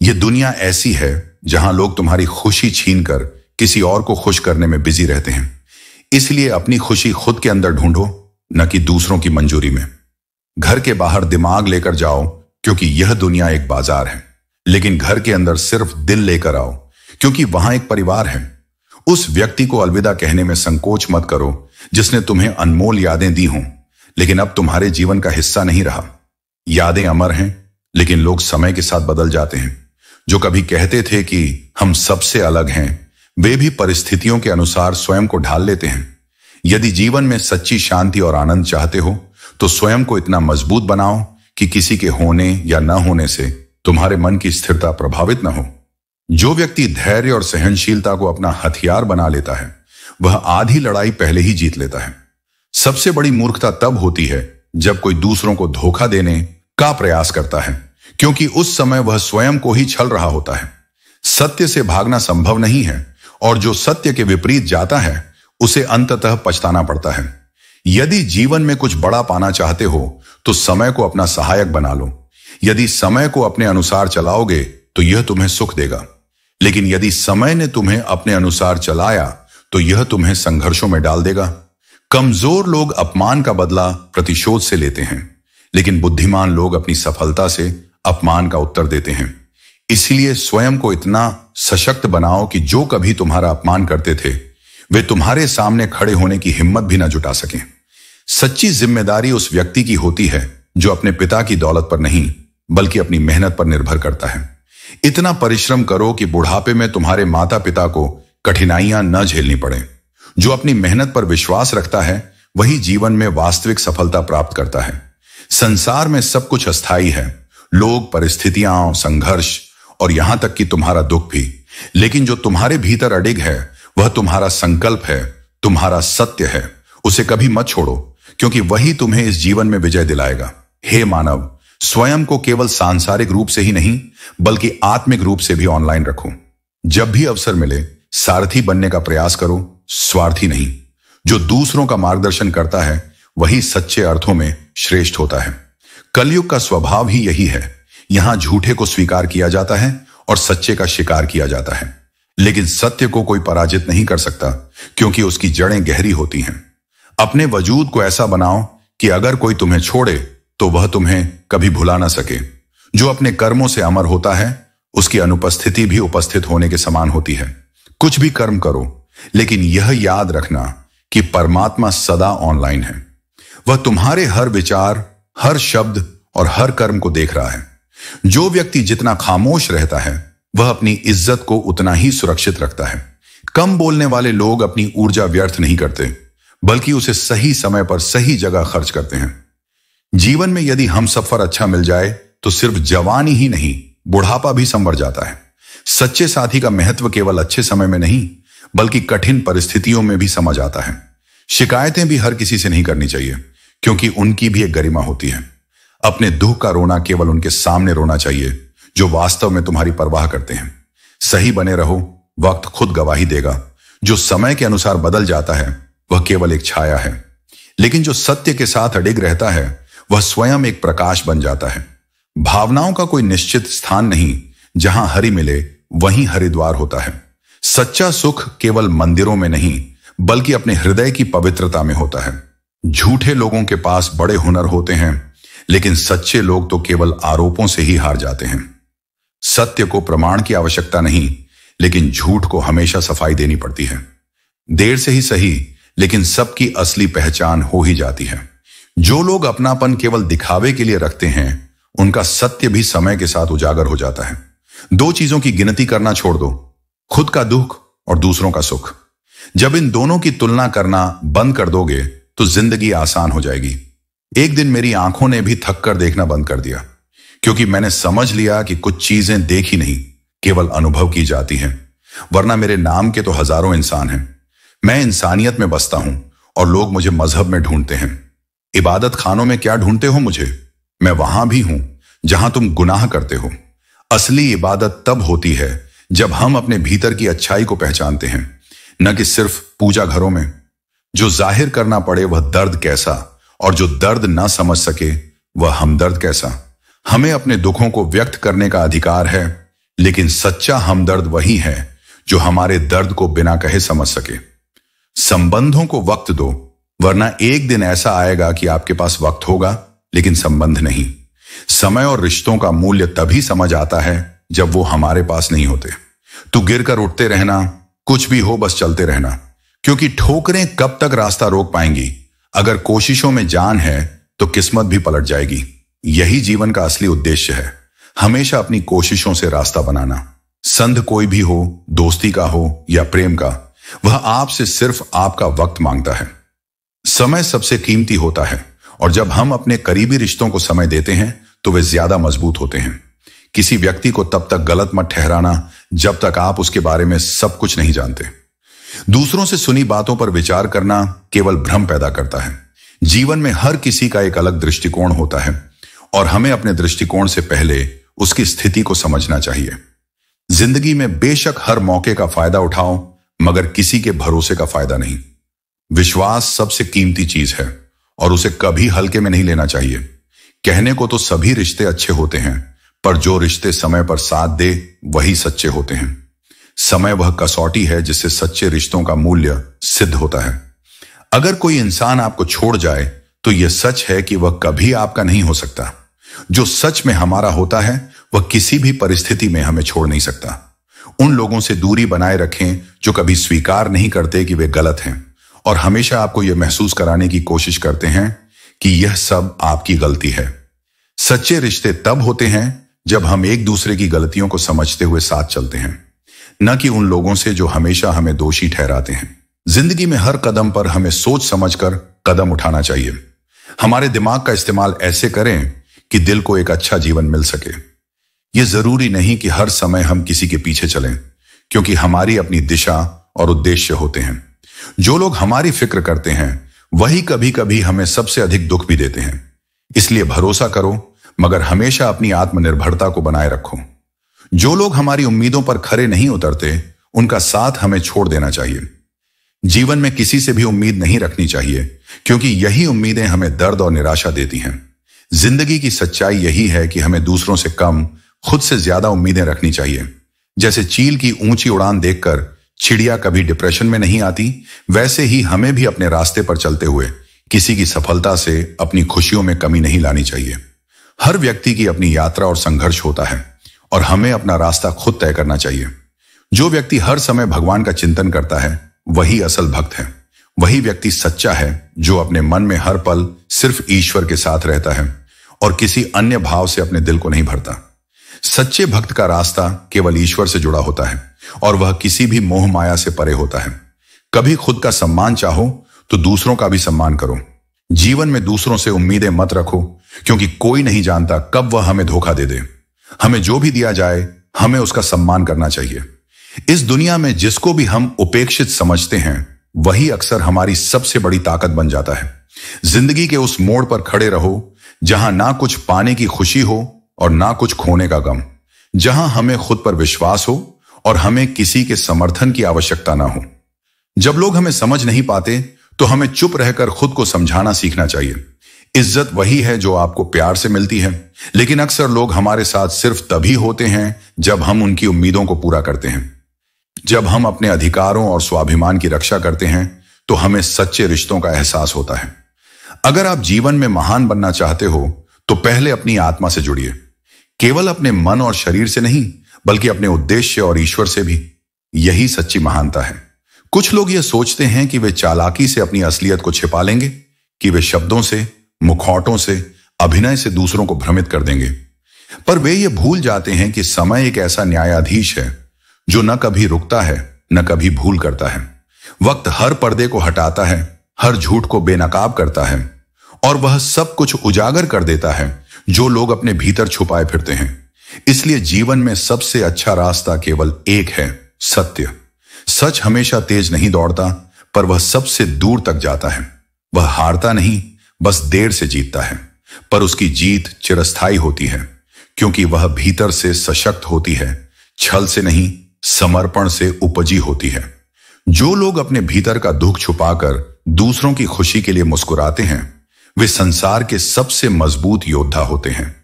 यह दुनिया ऐसी है जहां लोग तुम्हारी खुशी छीनकर किसी और को खुश करने में बिजी रहते हैं। इसलिए अपनी खुशी खुद के अंदर ढूंढो, न कि दूसरों की मंजूरी में। घर के बाहर दिमाग लेकर जाओ, क्योंकि यह दुनिया एक बाजार है, लेकिन घर के अंदर सिर्फ दिल लेकर आओ, क्योंकि वहां एक परिवार है। उस व्यक्ति को अलविदा कहने में संकोच मत करो जिसने तुम्हें अनमोल यादें दी हों, लेकिन अब तुम्हारे जीवन का हिस्सा नहीं रहा। यादें अमर हैं, लेकिन लोग समय के साथ बदल जाते हैं। जो कभी कहते थे कि हम सबसे अलग हैं, वे भी परिस्थितियों के अनुसार स्वयं को ढाल लेते हैं। यदि जीवन में सच्ची शांति और आनंद चाहते हो तो स्वयं को इतना मजबूत बनाओ कि किसी के होने या न होने से तुम्हारे मन की स्थिरता प्रभावित न हो। जो व्यक्ति धैर्य और सहनशीलता को अपना हथियार बना लेता है, वह आधी लड़ाई पहले ही जीत लेता है। सबसे बड़ी मूर्खता तब होती है जब कोई दूसरों को धोखा देने का प्रयास करता है, क्योंकि उस समय वह स्वयं को ही छल रहा होता है। सत्य से भागना संभव नहीं है, और जो सत्य के विपरीत जाता है उसे अंततः पछताना पड़ता है। यदि जीवन में कुछ बड़ा पाना चाहते हो तो समय को अपना सहायक बना लो। यदि समय को अपने अनुसार चलाओगे तो यह तुम्हें सुख देगा, लेकिन यदि समय ने तुम्हें अपने अनुसार चलाया तो यह तुम्हें संघर्षों में डाल देगा। कमजोर लोग अपमान का बदला प्रतिशोध से लेते हैं, लेकिन बुद्धिमान लोग अपनी सफलता से अपमान का उत्तर देते हैं। इसलिए स्वयं को इतना सशक्त बनाओ कि जो कभी तुम्हारा अपमान करते थे वे तुम्हारे सामने खड़े होने की हिम्मत भी न जुटा सकें। सच्ची जिम्मेदारी उस व्यक्ति की होती है जो अपने पिता की दौलत पर नहीं, बल्कि अपनी मेहनत पर निर्भर करता है। इतना परिश्रम करो कि बुढ़ापे में तुम्हारे माता पिता को कठिनाइयां न झेलनी पड़े। जो अपनी मेहनत पर विश्वास रखता है वही जीवन में वास्तविक सफलता प्राप्त करता है। संसार में सब कुछ अस्थायी है, लोग, परिस्थितियां, संघर्ष और यहां तक कि तुम्हारा दुख भी। लेकिन जो तुम्हारे भीतर अडिग है वह तुम्हारा संकल्प है, तुम्हारा सत्य है। उसे कभी मत छोड़ो, क्योंकि वही तुम्हें इस जीवन में विजय दिलाएगा। हे मानव, स्वयं को केवल सांसारिक रूप से ही नहीं बल्कि आत्मिक रूप से भी ऑनलाइन रखो। जब भी अवसर मिले सारथी बनने का प्रयास करो, स्वार्थी नहीं। जो दूसरों का मार्गदर्शन करता है वही सच्चे अर्थों में श्रेष्ठ होता है। कलयुग का स्वभाव ही यही है। यहां झूठे को स्वीकार किया जाता है और सच्चे का शिकार किया जाता है। लेकिन सत्य को कोई पराजित नहीं कर सकता, क्योंकि उसकी जड़ें गहरी होती हैं। अपने वजूद को ऐसा बनाओ कि अगर कोई तुम्हें छोड़े तो वह तुम्हें कभी भुला ना सके। जो अपने कर्मों से अमर होता है उसकी अनुपस्थिति भी उपस्थित होने के समान होती है। कुछ भी कर्म करो, लेकिन यह याद रखना कि परमात्मा सदा ऑनलाइन है। वह तुम्हारे हर विचार, हर शब्द और हर कर्म को देख रहा है। जो व्यक्ति जितना खामोश रहता है वह अपनी इज्जत को उतना ही सुरक्षित रखता है। कम बोलने वाले लोग अपनी ऊर्जा व्यर्थ नहीं करते, बल्कि उसे सही समय पर सही जगह खर्च करते हैं। जीवन में यदि हम सफर अच्छा मिल जाए तो सिर्फ जवानी ही नहीं, बुढ़ापा भी संवर जाता है। सच्चे साथी का महत्व केवल अच्छे समय में नहीं बल्कि कठिन परिस्थितियों में भी समझ आता है। शिकायतें भी हर किसी से नहीं करनी चाहिए, क्योंकि उनकी भी एक गरिमा होती है। अपने दुख का रोना केवल उनके सामने रोना चाहिए जो वास्तव में तुम्हारी परवाह करते हैं। सही बने रहो, वक्त खुद गवाही देगा। जो समय के अनुसार बदल जाता है वह केवल एक छाया है, लेकिन जो सत्य के साथ अडिग रहता है वह स्वयं एक प्रकाश बन जाता है। भावनाओं का कोई निश्चित स्थान नहीं, जहां हरि मिले वहीं हरिद्वार होता है। सच्चा सुख केवल मंदिरों में नहीं बल्कि अपने हृदय की पवित्रता में होता है। झूठे लोगों के पास बड़े हुनर होते हैं, लेकिन सच्चे लोग तो केवल आरोपों से ही हार जाते हैं। सत्य को प्रमाण की आवश्यकता नहीं, लेकिन झूठ को हमेशा सफाई देनी पड़ती है। देर से ही सही, लेकिन सबकी असली पहचान हो ही जाती है। जो लोग अपनापन केवल दिखावे के लिए रखते हैं उनका सत्य भी समय के साथ उजागर हो जाता है। दो चीजों की गिनती करना छोड़ दो, खुद का दुख और दूसरों का सुख। जब इन दोनों की तुलना करना बंद कर दोगे तो जिंदगी आसान हो जाएगी। एक दिन मेरी आंखों ने भी थक कर देखना बंद कर दिया, क्योंकि मैंने समझ लिया कि कुछ चीजें देखी नहीं, केवल अनुभव की जाती हैं। वरना मेरे नाम के तो हजारों इंसान हैं। मैं इंसानियत में बसता हूं और लोग मुझे मजहब में ढूंढते हैं। इबादत खानों में क्या ढूंढते हो मुझे? मैं वहां भी हूं जहां तुम गुनाह करते हो। असली इबादत तब होती है जब हम अपने भीतर की अच्छाई को पहचानते हैं, न कि सिर्फ पूजा घरों में। जो जाहिर करना पड़े वह दर्द कैसा, और जो दर्द ना समझ सके वह हमदर्द कैसा। हमें अपने दुखों को व्यक्त करने का अधिकार है, लेकिन सच्चा हमदर्द वही है जो हमारे दर्द को बिना कहे समझ सके। संबंधों को वक्त दो, वरना एक दिन ऐसा आएगा कि आपके पास वक्त होगा लेकिन संबंध नहीं। समय और रिश्तों का मूल्य तभी समझ आता है जब वो हमारे पास नहीं होते। तो गिरकर उठते रहना, कुछ भी हो बस चलते रहना, क्योंकि ठोकरें कब तक रास्ता रोक पाएंगी। अगर कोशिशों में जान है तो किस्मत भी पलट जाएगी। यही जीवन का असली उद्देश्य है, हमेशा अपनी कोशिशों से रास्ता बनाना। संध कोई भी हो, दोस्ती का हो या प्रेम का, वह आपसे सिर्फ आपका वक्त मांगता है। समय सबसे कीमती होता है, और जब हम अपने करीबी रिश्तों को समय देते हैं तो वे ज्यादा मजबूत होते हैं। किसी व्यक्ति को तब तक गलत मत ठहराना जब तक आप उसके बारे में सब कुछ नहीं जानते। दूसरों से सुनी बातों पर विचार करना केवल भ्रम पैदा करता है। जीवन में हर किसी का एक अलग दृष्टिकोण होता है, और हमें अपने दृष्टिकोण से पहले उसकी स्थिति को समझना चाहिए। जिंदगी में बेशक हर मौके का फायदा उठाओ, मगर किसी के भरोसे का फायदा नहीं। विश्वास सबसे कीमती चीज है और उसे कभी हल्के में नहीं लेना चाहिए। कहने को तो सभी रिश्ते अच्छे होते हैं, पर जो रिश्ते समय पर साथ दे वही सच्चे होते हैं। समय वह कसौटी है जिससे सच्चे रिश्तों का मूल्य सिद्ध होता है। अगर कोई इंसान आपको छोड़ जाए तो यह सच है कि वह कभी आपका नहीं हो सकता। जो सच में हमारा होता है वह किसी भी परिस्थिति में हमें छोड़ नहीं सकता। उन लोगों से दूरी बनाए रखें जो कभी स्वीकार नहीं करते कि वे गलत हैं और हमेशा आपको यह महसूस कराने की कोशिश करते हैं कि यह सब आपकी गलती है। सच्चे रिश्ते तब होते हैं जब हम एक दूसरे की गलतियों को समझते हुए साथ चलते हैं, न कि उन लोगों से जो हमेशा हमें दोषी ठहराते हैं। जिंदगी में हर कदम पर हमें सोच समझकर कदम उठाना चाहिए। हमारे दिमाग का इस्तेमाल ऐसे करें कि दिल को एक अच्छा जीवन मिल सके। यह जरूरी नहीं कि हर समय हम किसी के पीछे चलें, क्योंकि हमारी अपनी दिशा और उद्देश्य होते हैं। जो लोग हमारी फिक्र करते हैं वही कभी कभी हमें सबसे अधिक दुख भी देते हैं। इसलिए भरोसा करो, मगर हमेशा अपनी आत्मनिर्भरता को बनाए रखो। जो लोग हमारी उम्मीदों पर खरे नहीं उतरते उनका साथ हमें छोड़ देना चाहिए। जीवन में किसी से भी उम्मीद नहीं रखनी चाहिए, क्योंकि यही उम्मीदें हमें दर्द और निराशा देती हैं। जिंदगी की सच्चाई यही है कि हमें दूसरों से कम, खुद से ज्यादा उम्मीदें रखनी चाहिए। जैसे चील की ऊंची उड़ान देखकर चिड़िया कभी डिप्रेशन में नहीं आती, वैसे ही हमें भी अपने रास्ते पर चलते हुए किसी की सफलता से अपनी खुशियों में कमी नहीं लानी चाहिए। हर व्यक्ति की अपनी यात्रा और संघर्ष होता है और हमें अपना रास्ता खुद तय करना चाहिए। जो व्यक्ति हर समय भगवान का चिंतन करता है वही असल भक्त है। वही व्यक्ति सच्चा है जो अपने मन में हर पल सिर्फ ईश्वर के साथ रहता है और किसी अन्य भाव से अपने दिल को नहीं भरता। सच्चे भक्त का रास्ता केवल ईश्वर से जुड़ा होता है और वह किसी भी मोह माया से परे होता है। कभी खुद का सम्मान चाहो तो दूसरों का भी सम्मान करो। जीवन में दूसरों से उम्मीदें मत रखो, क्योंकि कोई नहीं जानता कब वह हमें धोखा दे दे। हमें जो भी दिया जाए हमें उसका सम्मान करना चाहिए। इस दुनिया में जिसको भी हम उपेक्षित समझते हैं वही अक्सर हमारी सबसे बड़ी ताकत बन जाता है। जिंदगी के उस मोड़ पर खड़े रहो जहां ना कुछ पाने की खुशी हो और ना कुछ खोने का गम, जहां हमें खुद पर विश्वास हो और हमें किसी के समर्थन की आवश्यकता ना हो। जब लोग हमें समझ नहीं पाते तो हमें चुप रहकर खुद को समझाना सीखना चाहिए। इज्जत वही है जो आपको प्यार से मिलती है, लेकिन अक्सर लोग हमारे साथ सिर्फ तभी होते हैं जब हम उनकी उम्मीदों को पूरा करते हैं। जब हम अपने अधिकारों और स्वाभिमान की रक्षा करते हैं तो हमें सच्चे रिश्तों का एहसास होता है। अगर आप जीवन में महान बनना चाहते हो तो पहले अपनी आत्मा से जुड़िए, केवल अपने मन और शरीर से नहीं बल्कि अपने उद्देश्य और ईश्वर से भी। यही सच्ची महानता है। कुछ लोग ये सोचते हैं कि वे चालाकी से अपनी असलियत को छिपा लेंगे, कि वे शब्दों से, मुखौटों से, अभिनय से दूसरों को भ्रमित कर देंगे। पर वे ये भूल जाते हैं कि समय एक ऐसा न्यायाधीश है जो न कभी रुकता है न कभी भूल करता है। वक्त हर पर्दे को हटाता है, हर झूठ को बेनकाब करता है और वह सब कुछ उजागर कर देता है जो लोग अपने भीतर छुपाए फिरते हैं। इसलिए जीवन में सबसे अच्छा रास्ता केवल एक है, सत्य। सच हमेशा तेज नहीं दौड़ता, पर वह सबसे दूर तक जाता है। वह हारता नहीं, बस देर से जीतता है, पर उसकी जीत चिरस्थायी होती है, क्योंकि वह भीतर से सशक्त होती है, छल से नहीं समर्पण से उपजी होती है। जो लोग अपने भीतर का दुख छुपाकर दूसरों की खुशी के लिए मुस्कुराते हैं वे संसार के सबसे मजबूत योद्धा होते हैं।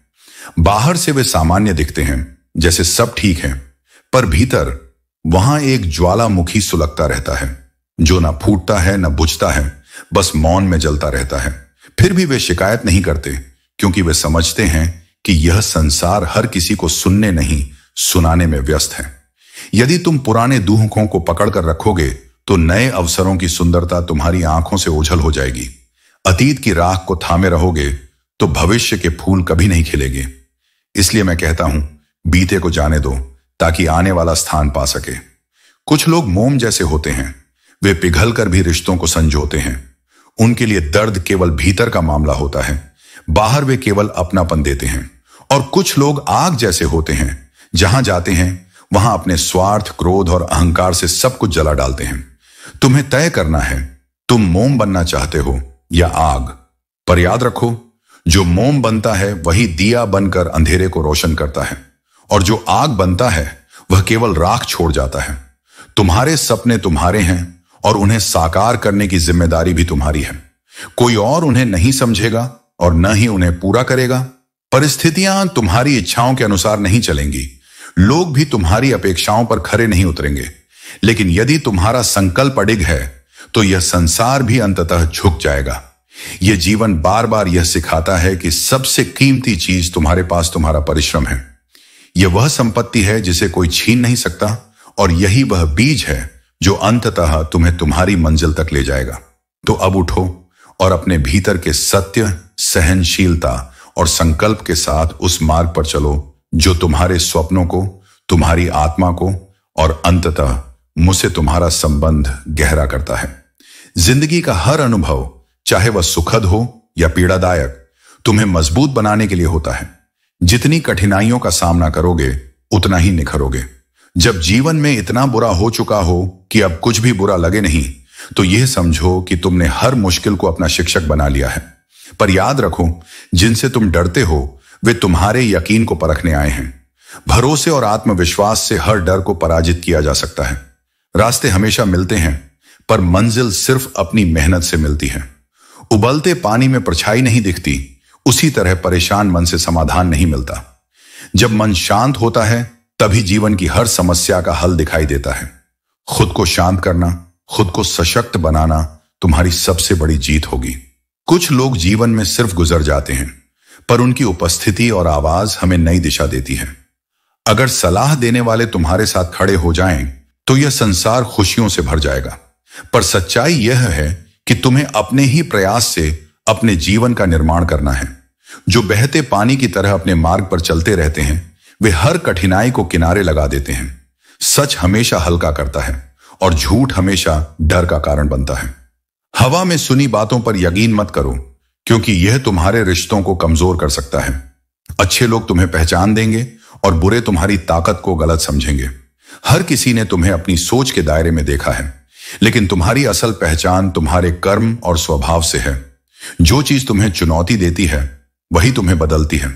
बाहर से वे सामान्य दिखते हैं, जैसे सब ठीक है, पर भीतर वहां एक ज्वालामुखी सुलगता रहता है जो न फूटता है न बुझता है, बस मौन में जलता रहता है। फिर भी वे शिकायत नहीं करते, क्योंकि वे समझते हैं कि यह संसार हर किसी को सुनने नहीं सुनाने में व्यस्त है। यदि तुम पुराने दुखों को पकड़कर रखोगे तो नए अवसरों की सुंदरता तुम्हारी आंखों से ओझल हो जाएगी। अतीत की राख को थामे रहोगे तो भविष्य के फूल कभी नहीं खिलेंगे। इसलिए मैं कहता हूं, बीते को जाने दो ताकि आने वाला स्थान पा सके। कुछ लोग मोम जैसे होते हैं, वे पिघल कर भी रिश्तों को संजोते हैं। उनके लिए दर्द केवल भीतर का मामला होता है, बाहर वे केवल अपनापन देते हैं। और कुछ लोग आग जैसे होते हैं, जहां जाते हैं वहां अपने स्वार्थ, क्रोध और अहंकार से सब कुछ जला डालते हैं। तुम्हें तय करना है, तुम मोम बनना चाहते हो या आग। पर याद रखो, जो मोम बनता है वही दिया बनकर अंधेरे को रोशन करता है, और जो आग बनता है वह केवल राख छोड़ जाता है। तुम्हारे सपने तुम्हारे हैं और उन्हें साकार करने की जिम्मेदारी भी तुम्हारी है। कोई और उन्हें नहीं समझेगा और न ही उन्हें पूरा करेगा। परिस्थितियां तुम्हारी इच्छाओं के अनुसार नहीं चलेंगी, लोग भी तुम्हारी अपेक्षाओं पर खरे नहीं उतरेंगे, लेकिन यदि तुम्हारा संकल्प अडिग है तो यह संसार भी अंततः झुक जाएगा। यह जीवन बार बार यह सिखाता है कि सबसे कीमती चीज तुम्हारे पास तुम्हारा परिश्रम है। यह वह संपत्ति है जिसे कोई छीन नहीं सकता, और यही वह बीज है जो अंततः तुम्हें तुम्हारी मंजिल तक ले जाएगा। तो अब उठो और अपने भीतर के सत्य, सहनशीलता और संकल्प के साथ उस मार्ग पर चलो जो तुम्हारे स्वप्नों को, तुम्हारी आत्मा को और अंततः मुझसे तुम्हारा संबंध गहरा करता है। जिंदगी का हर अनुभव, चाहे वह सुखद हो या पीड़ादायक तुम्हें मजबूत बनाने के लिए होता है। जितनी कठिनाइयों का सामना करोगे उतना ही निखरोगे। जब जीवन में इतना बुरा हो चुका हो कि अब कुछ भी बुरा लगे नहीं, तो यह समझो कि तुमने हर मुश्किल को अपना शिक्षक बना लिया है। पर याद रखो, जिनसे तुम डरते हो वे तुम्हारे यकीन को परखने आए हैं। भरोसे और आत्मविश्वास से हर डर को पराजित किया जा सकता है। रास्ते हमेशा मिलते हैं, पर मंजिल सिर्फ अपनी मेहनत से मिलती है। उबलते पानी में परछाई नहीं दिखती, उसी तरह परेशान मन से समाधान नहीं मिलता। जब मन शांत होता है तभी जीवन की हर समस्या का हल दिखाई देता है। खुद को शांत करना, खुद को सशक्त बनाना तुम्हारी सबसे बड़ी जीत होगी। कुछ लोग जीवन में सिर्फ गुजर जाते हैं, पर उनकी उपस्थिति और आवाज हमें नई दिशा देती है। अगर सलाह देने वाले तुम्हारे साथ खड़े हो जाएं, तो यह संसार खुशियों से भर जाएगा। पर सच्चाई यह है कि तुम्हें अपने ही प्रयास से अपने जीवन का निर्माण करना है। जो बहते पानी की तरह अपने मार्ग पर चलते रहते हैं, वे हर कठिनाई को किनारे लगा देते हैं। सच हमेशा हल्का करता है और झूठ हमेशा डर का कारण बनता है। हवा में सुनी बातों पर यकीन मत करो, क्योंकि यह तुम्हारे रिश्तों को कमजोर कर सकता है। अच्छे लोग तुम्हें पहचान देंगे और बुरे तुम्हारी ताकत को गलत समझेंगे। हर किसी ने तुम्हें अपनी सोच के दायरे में देखा है, लेकिन तुम्हारी असल पहचान तुम्हारे कर्म और स्वभाव से है। जो चीज तुम्हें चुनौती देती है वही तुम्हें बदलती है।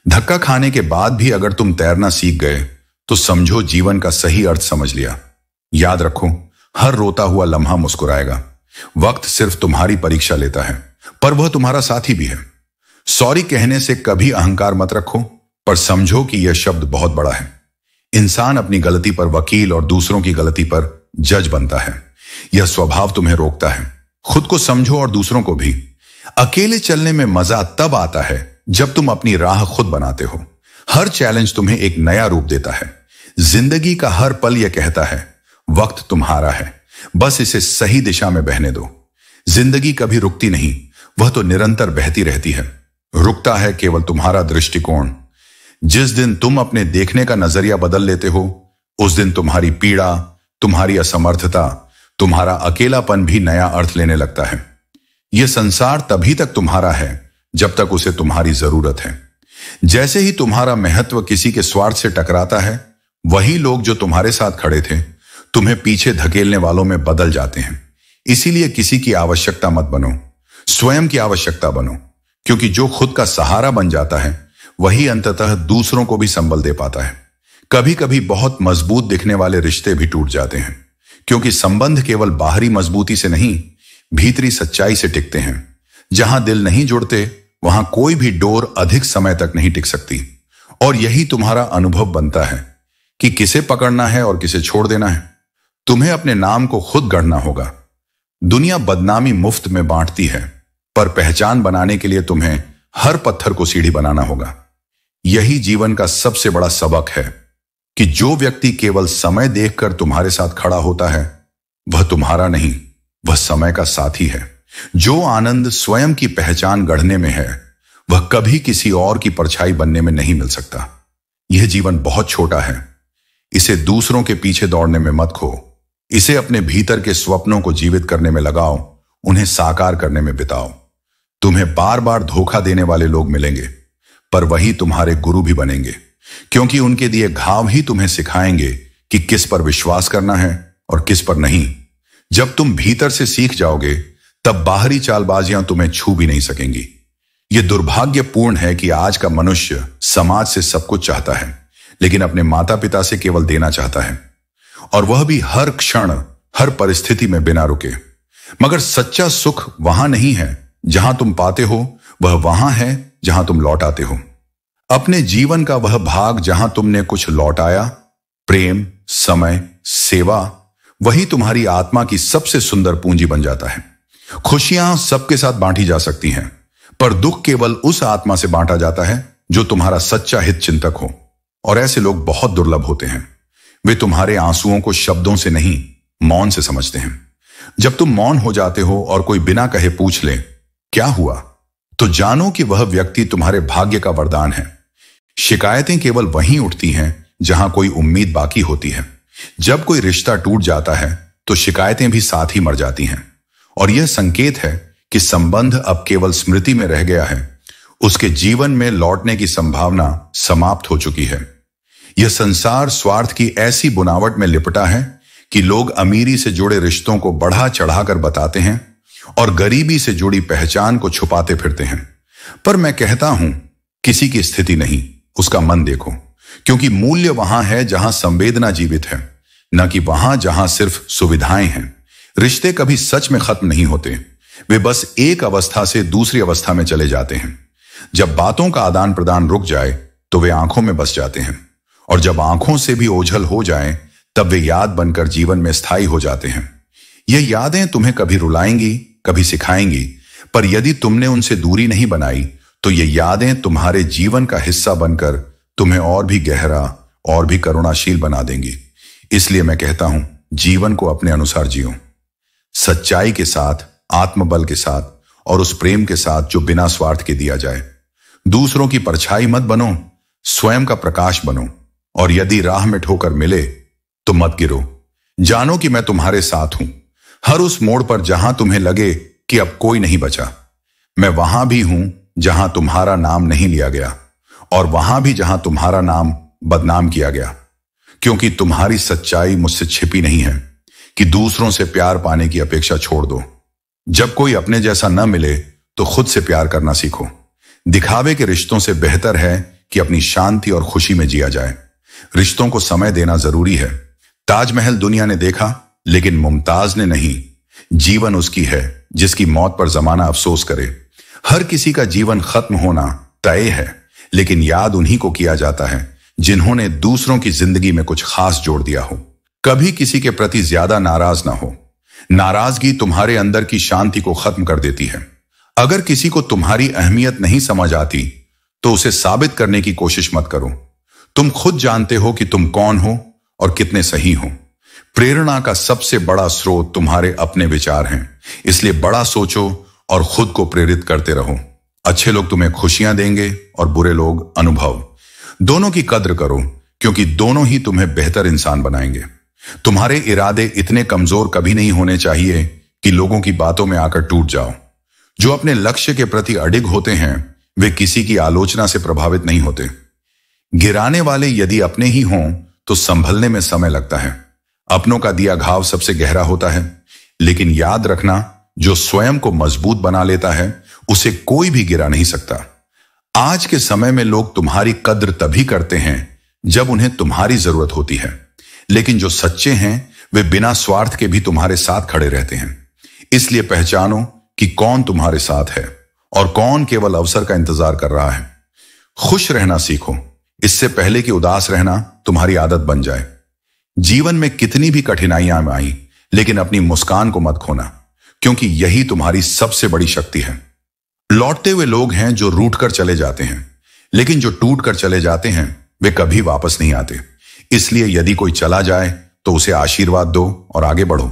धक्का खाने के बाद भी अगर तुम तैरना सीख गए तो समझो जीवन का सही अर्थ समझ लिया। याद रखो, हर रोता हुआ लम्हा मुस्कुराएगा। वक्त सिर्फ तुम्हारी परीक्षा लेता है, पर वह तुम्हारा साथी भी है। सॉरी कहने से कभी अहंकार मत रखो, पर समझो कि यह शब्द बहुत बड़ा है। इंसान अपनी गलती पर वकील और दूसरों की गलती पर जज बनता है। यह स्वभाव तुम्हें रोकता है। खुद को समझो और दूसरों को भी। अकेले चलने में मजा तब आता है जब तुम अपनी राह खुद बनाते हो। हर चैलेंज तुम्हें एक नया रूप देता है। जिंदगी का हर पल यह कहता है, वक्त तुम्हारा है, बस इसे सही दिशा में बहने दो। जिंदगी कभी रुकती नहीं, वह तो निरंतर बहती रहती है। रुकता है केवल तुम्हारा दृष्टिकोण। जिस दिन तुम अपने देखने का नजरिया बदल लेते हो, उस दिन तुम्हारी पीड़ा, तुम्हारी असमर्थता, तुम्हारा अकेलापन भी नया अर्थ लेने लगता है। यह संसार तभी तक तुम्हारा है जब तक उसे तुम्हारी जरूरत है। जैसे ही तुम्हारा महत्व किसी के स्वार्थ से टकराता है, वही लोग जो तुम्हारे साथ खड़े थे तुम्हें पीछे धकेलने वालों में बदल जाते हैं। इसीलिए किसी की आवश्यकता मत बनो, स्वयं की आवश्यकता बनो, क्योंकि जो खुद का सहारा बन जाता है वही अंततः दूसरों को भी संबल दे पाता है। कभी कभी बहुत मजबूत दिखने वाले रिश्ते भी टूट जाते हैं, क्योंकि संबंध केवल बाहरी मजबूती से नहीं, भीतरी सच्चाई से टिकते हैं। जहां दिल नहीं जुड़ते वहां कोई भी डोर अधिक समय तक नहीं टिक सकती। और यही तुम्हारा अनुभव बनता है कि किसे पकड़ना है और किसे छोड़ देना है। तुम्हें अपने नाम को खुद गढ़ना होगा। दुनिया बदनामी मुफ्त में बांटती है, पर पहचान बनाने के लिए तुम्हें हर पत्थर को सीढ़ी बनाना होगा। यही जीवन का सबसे बड़ा सबक है कि जो व्यक्ति केवल समय देखकर तुम्हारे साथ खड़ा होता है, वह तुम्हारा नहीं, वह समय का साथी है। जो आनंद स्वयं की पहचान गढ़ने में है, वह कभी किसी और की परछाई बनने में नहीं मिल सकता। यह जीवन बहुत छोटा है, इसे दूसरों के पीछे दौड़ने में मत खो। इसे अपने भीतर के स्वप्नों को जीवित करने में लगाओ, उन्हें साकार करने में बिताओ। तुम्हें बार बार धोखा देने वाले लोग मिलेंगे, पर वही तुम्हारे गुरु भी बनेंगे, क्योंकि उनके दिए घाव ही तुम्हें सिखाएंगे कि किस पर विश्वास करना है और किस पर नहीं। जब तुम भीतर से सीख जाओगे, तब बाहरी चालबाजियां तुम्हें छू भी नहीं सकेंगी। यह दुर्भाग्यपूर्ण है कि आज का मनुष्य समाज से सब कुछ चाहता है, लेकिन अपने माता पिता से केवल देना चाहता है, और वह भी हर क्षण, हर परिस्थिति में बिना रुके। मगर सच्चा सुख वहां नहीं है जहां तुम पाते हो, वह वहां है जहां तुम लौटाते हो। अपने जीवन का वह भाग जहां तुमने कुछ लौटाया, प्रेम, समय, सेवा, वही तुम्हारी आत्मा की सबसे सुंदर पूंजी बन जाता है। खुशियां सबके साथ बांटी जा सकती हैं, पर दुख केवल उस आत्मा से बांटा जाता है जो तुम्हारा सच्चा हित चिंतक हो। और ऐसे लोग बहुत दुर्लभ होते हैं। वे तुम्हारे आंसुओं को शब्दों से नहीं, मौन से समझते हैं। जब तुम मौन हो जाते हो और कोई बिना कहे पूछ ले क्या हुआ, तो जानो कि वह व्यक्ति तुम्हारे भाग्य का वरदान है। शिकायतें केवल वहीं उठती हैं जहां कोई उम्मीद बाकी होती है। जब कोई रिश्ता टूट जाता है तो शिकायतें भी साथ ही मर जाती हैं, और यह संकेत है कि संबंध अब केवल स्मृति में रह गया है, उसके जीवन में लौटने की संभावना समाप्त हो चुकी है। यह संसार स्वार्थ की ऐसी बुनावट में लिपटा है कि लोग अमीरी से जुड़े रिश्तों को बढ़ा चढ़ाकर बताते हैं और गरीबी से जुड़ी पहचान को छुपाते फिरते हैं। पर मैं कहता हूं, किसी की स्थिति नहीं, उसका मन देखो, क्योंकि मूल्य वहां है जहां संवेदना जीवित है, न कि वहां जहां सिर्फ सुविधाएं हैं। रिश्ते कभी सच में खत्म नहीं होते, वे बस एक अवस्था से दूसरी अवस्था में चले जाते हैं। जब बातों का आदान प्रदान रुक जाए तो वे आंखों में बस जाते हैं, और जब आंखों से भी ओझल हो जाएं, तब वे याद बनकर जीवन में स्थायी हो जाते हैं। ये यादें तुम्हें कभी रुलाएंगी, कभी सिखाएंगी, पर यदि तुमने उनसे दूरी नहीं बनाई तो ये यादें तुम्हारे जीवन का हिस्सा बनकर तुम्हें और भी गहरा और भी करुणाशील बना देंगी। इसलिए मैं कहता हूं, जीवन को अपने अनुसार जियो, सच्चाई के साथ, आत्मबल के साथ और उस प्रेम के साथ जो बिना स्वार्थ के दिया जाए। दूसरों की परछाई मत बनो, स्वयं का प्रकाश बनो, और यदि राह में ठोकर मिले तो मत गिरो। जानो कि मैं तुम्हारे साथ हूं, हर उस मोड़ पर जहां तुम्हें लगे कि अब कोई नहीं बचा। मैं वहां भी हूं जहां तुम्हारा नाम नहीं लिया गया, और वहां भी जहां तुम्हारा नाम बदनाम किया गया, क्योंकि तुम्हारी सच्चाई मुझसे छिपी नहीं है कि दूसरों से प्यार पाने की अपेक्षा छोड़ दो। जब कोई अपने जैसा न मिले तो खुद से प्यार करना सीखो। दिखावे के रिश्तों से बेहतर है कि अपनी शांति और खुशी में जिया जाए। रिश्तों को समय देना जरूरी है। ताजमहल दुनिया ने देखा, लेकिन मुमताज ने नहीं। जीवन उसकी है जिसकी मौत पर जमाना अफसोस करे। हर किसी का जीवन खत्म होना तय है, लेकिन याद उन्हीं को किया जाता है जिन्होंने दूसरों की जिंदगी में कुछ खास जोड़ दिया हो। कभी किसी के प्रति ज्यादा नाराज ना हो। नाराजगी तुम्हारे अंदर की शांति को खत्म कर देती है। अगर किसी को तुम्हारी अहमियत नहीं समझ आती तो उसे साबित करने की कोशिश मत करो। तुम खुद जानते हो कि तुम कौन हो और कितने सही हो। प्रेरणा का सबसे बड़ा स्रोत तुम्हारे अपने विचार हैं, इसलिए बड़ा सोचो और खुद को प्रेरित करते रहो। अच्छे लोग तुम्हें खुशियां देंगे और बुरे लोग अनुभव। दोनों की कद्र करो, क्योंकि दोनों ही तुम्हें बेहतर इंसान बनाएंगे। तुम्हारे इरादे इतने कमजोर कभी नहीं होने चाहिए कि लोगों की बातों में आकर टूट जाओ। जो अपने लक्ष्य के प्रति अडिग होते हैं वे किसी की आलोचना से प्रभावित नहीं होते। गिराने वाले यदि अपने ही हों तो संभलने में समय लगता है। अपनों का दिया घाव सबसे गहरा होता है, लेकिन याद रखना, जो स्वयं को मजबूत बना लेता है उसे कोई भी गिरा नहीं सकता। आज के समय में लोग तुम्हारी कद्र तभी करते हैं जब उन्हें तुम्हारी जरूरत होती है, लेकिन जो सच्चे हैं वे बिना स्वार्थ के भी तुम्हारे साथ खड़े रहते हैं। इसलिए पहचानो कि कौन तुम्हारे साथ है और कौन केवल अवसर का इंतजार कर रहा है। खुश रहना सीखो, इससे पहले कि उदास रहना तुम्हारी आदत बन जाए। जीवन में कितनी भी कठिनाइयां आई, लेकिन अपनी मुस्कान को मत खोना, क्योंकि यही तुम्हारी सबसे बड़ी शक्ति है। लौटते हुए लोग हैं जो रूठ कर चले जाते हैं, लेकिन जो टूट कर चले जाते हैं वे कभी वापस नहीं आते। इसलिए यदि कोई चला जाए तो उसे आशीर्वाद दो और आगे बढ़ो।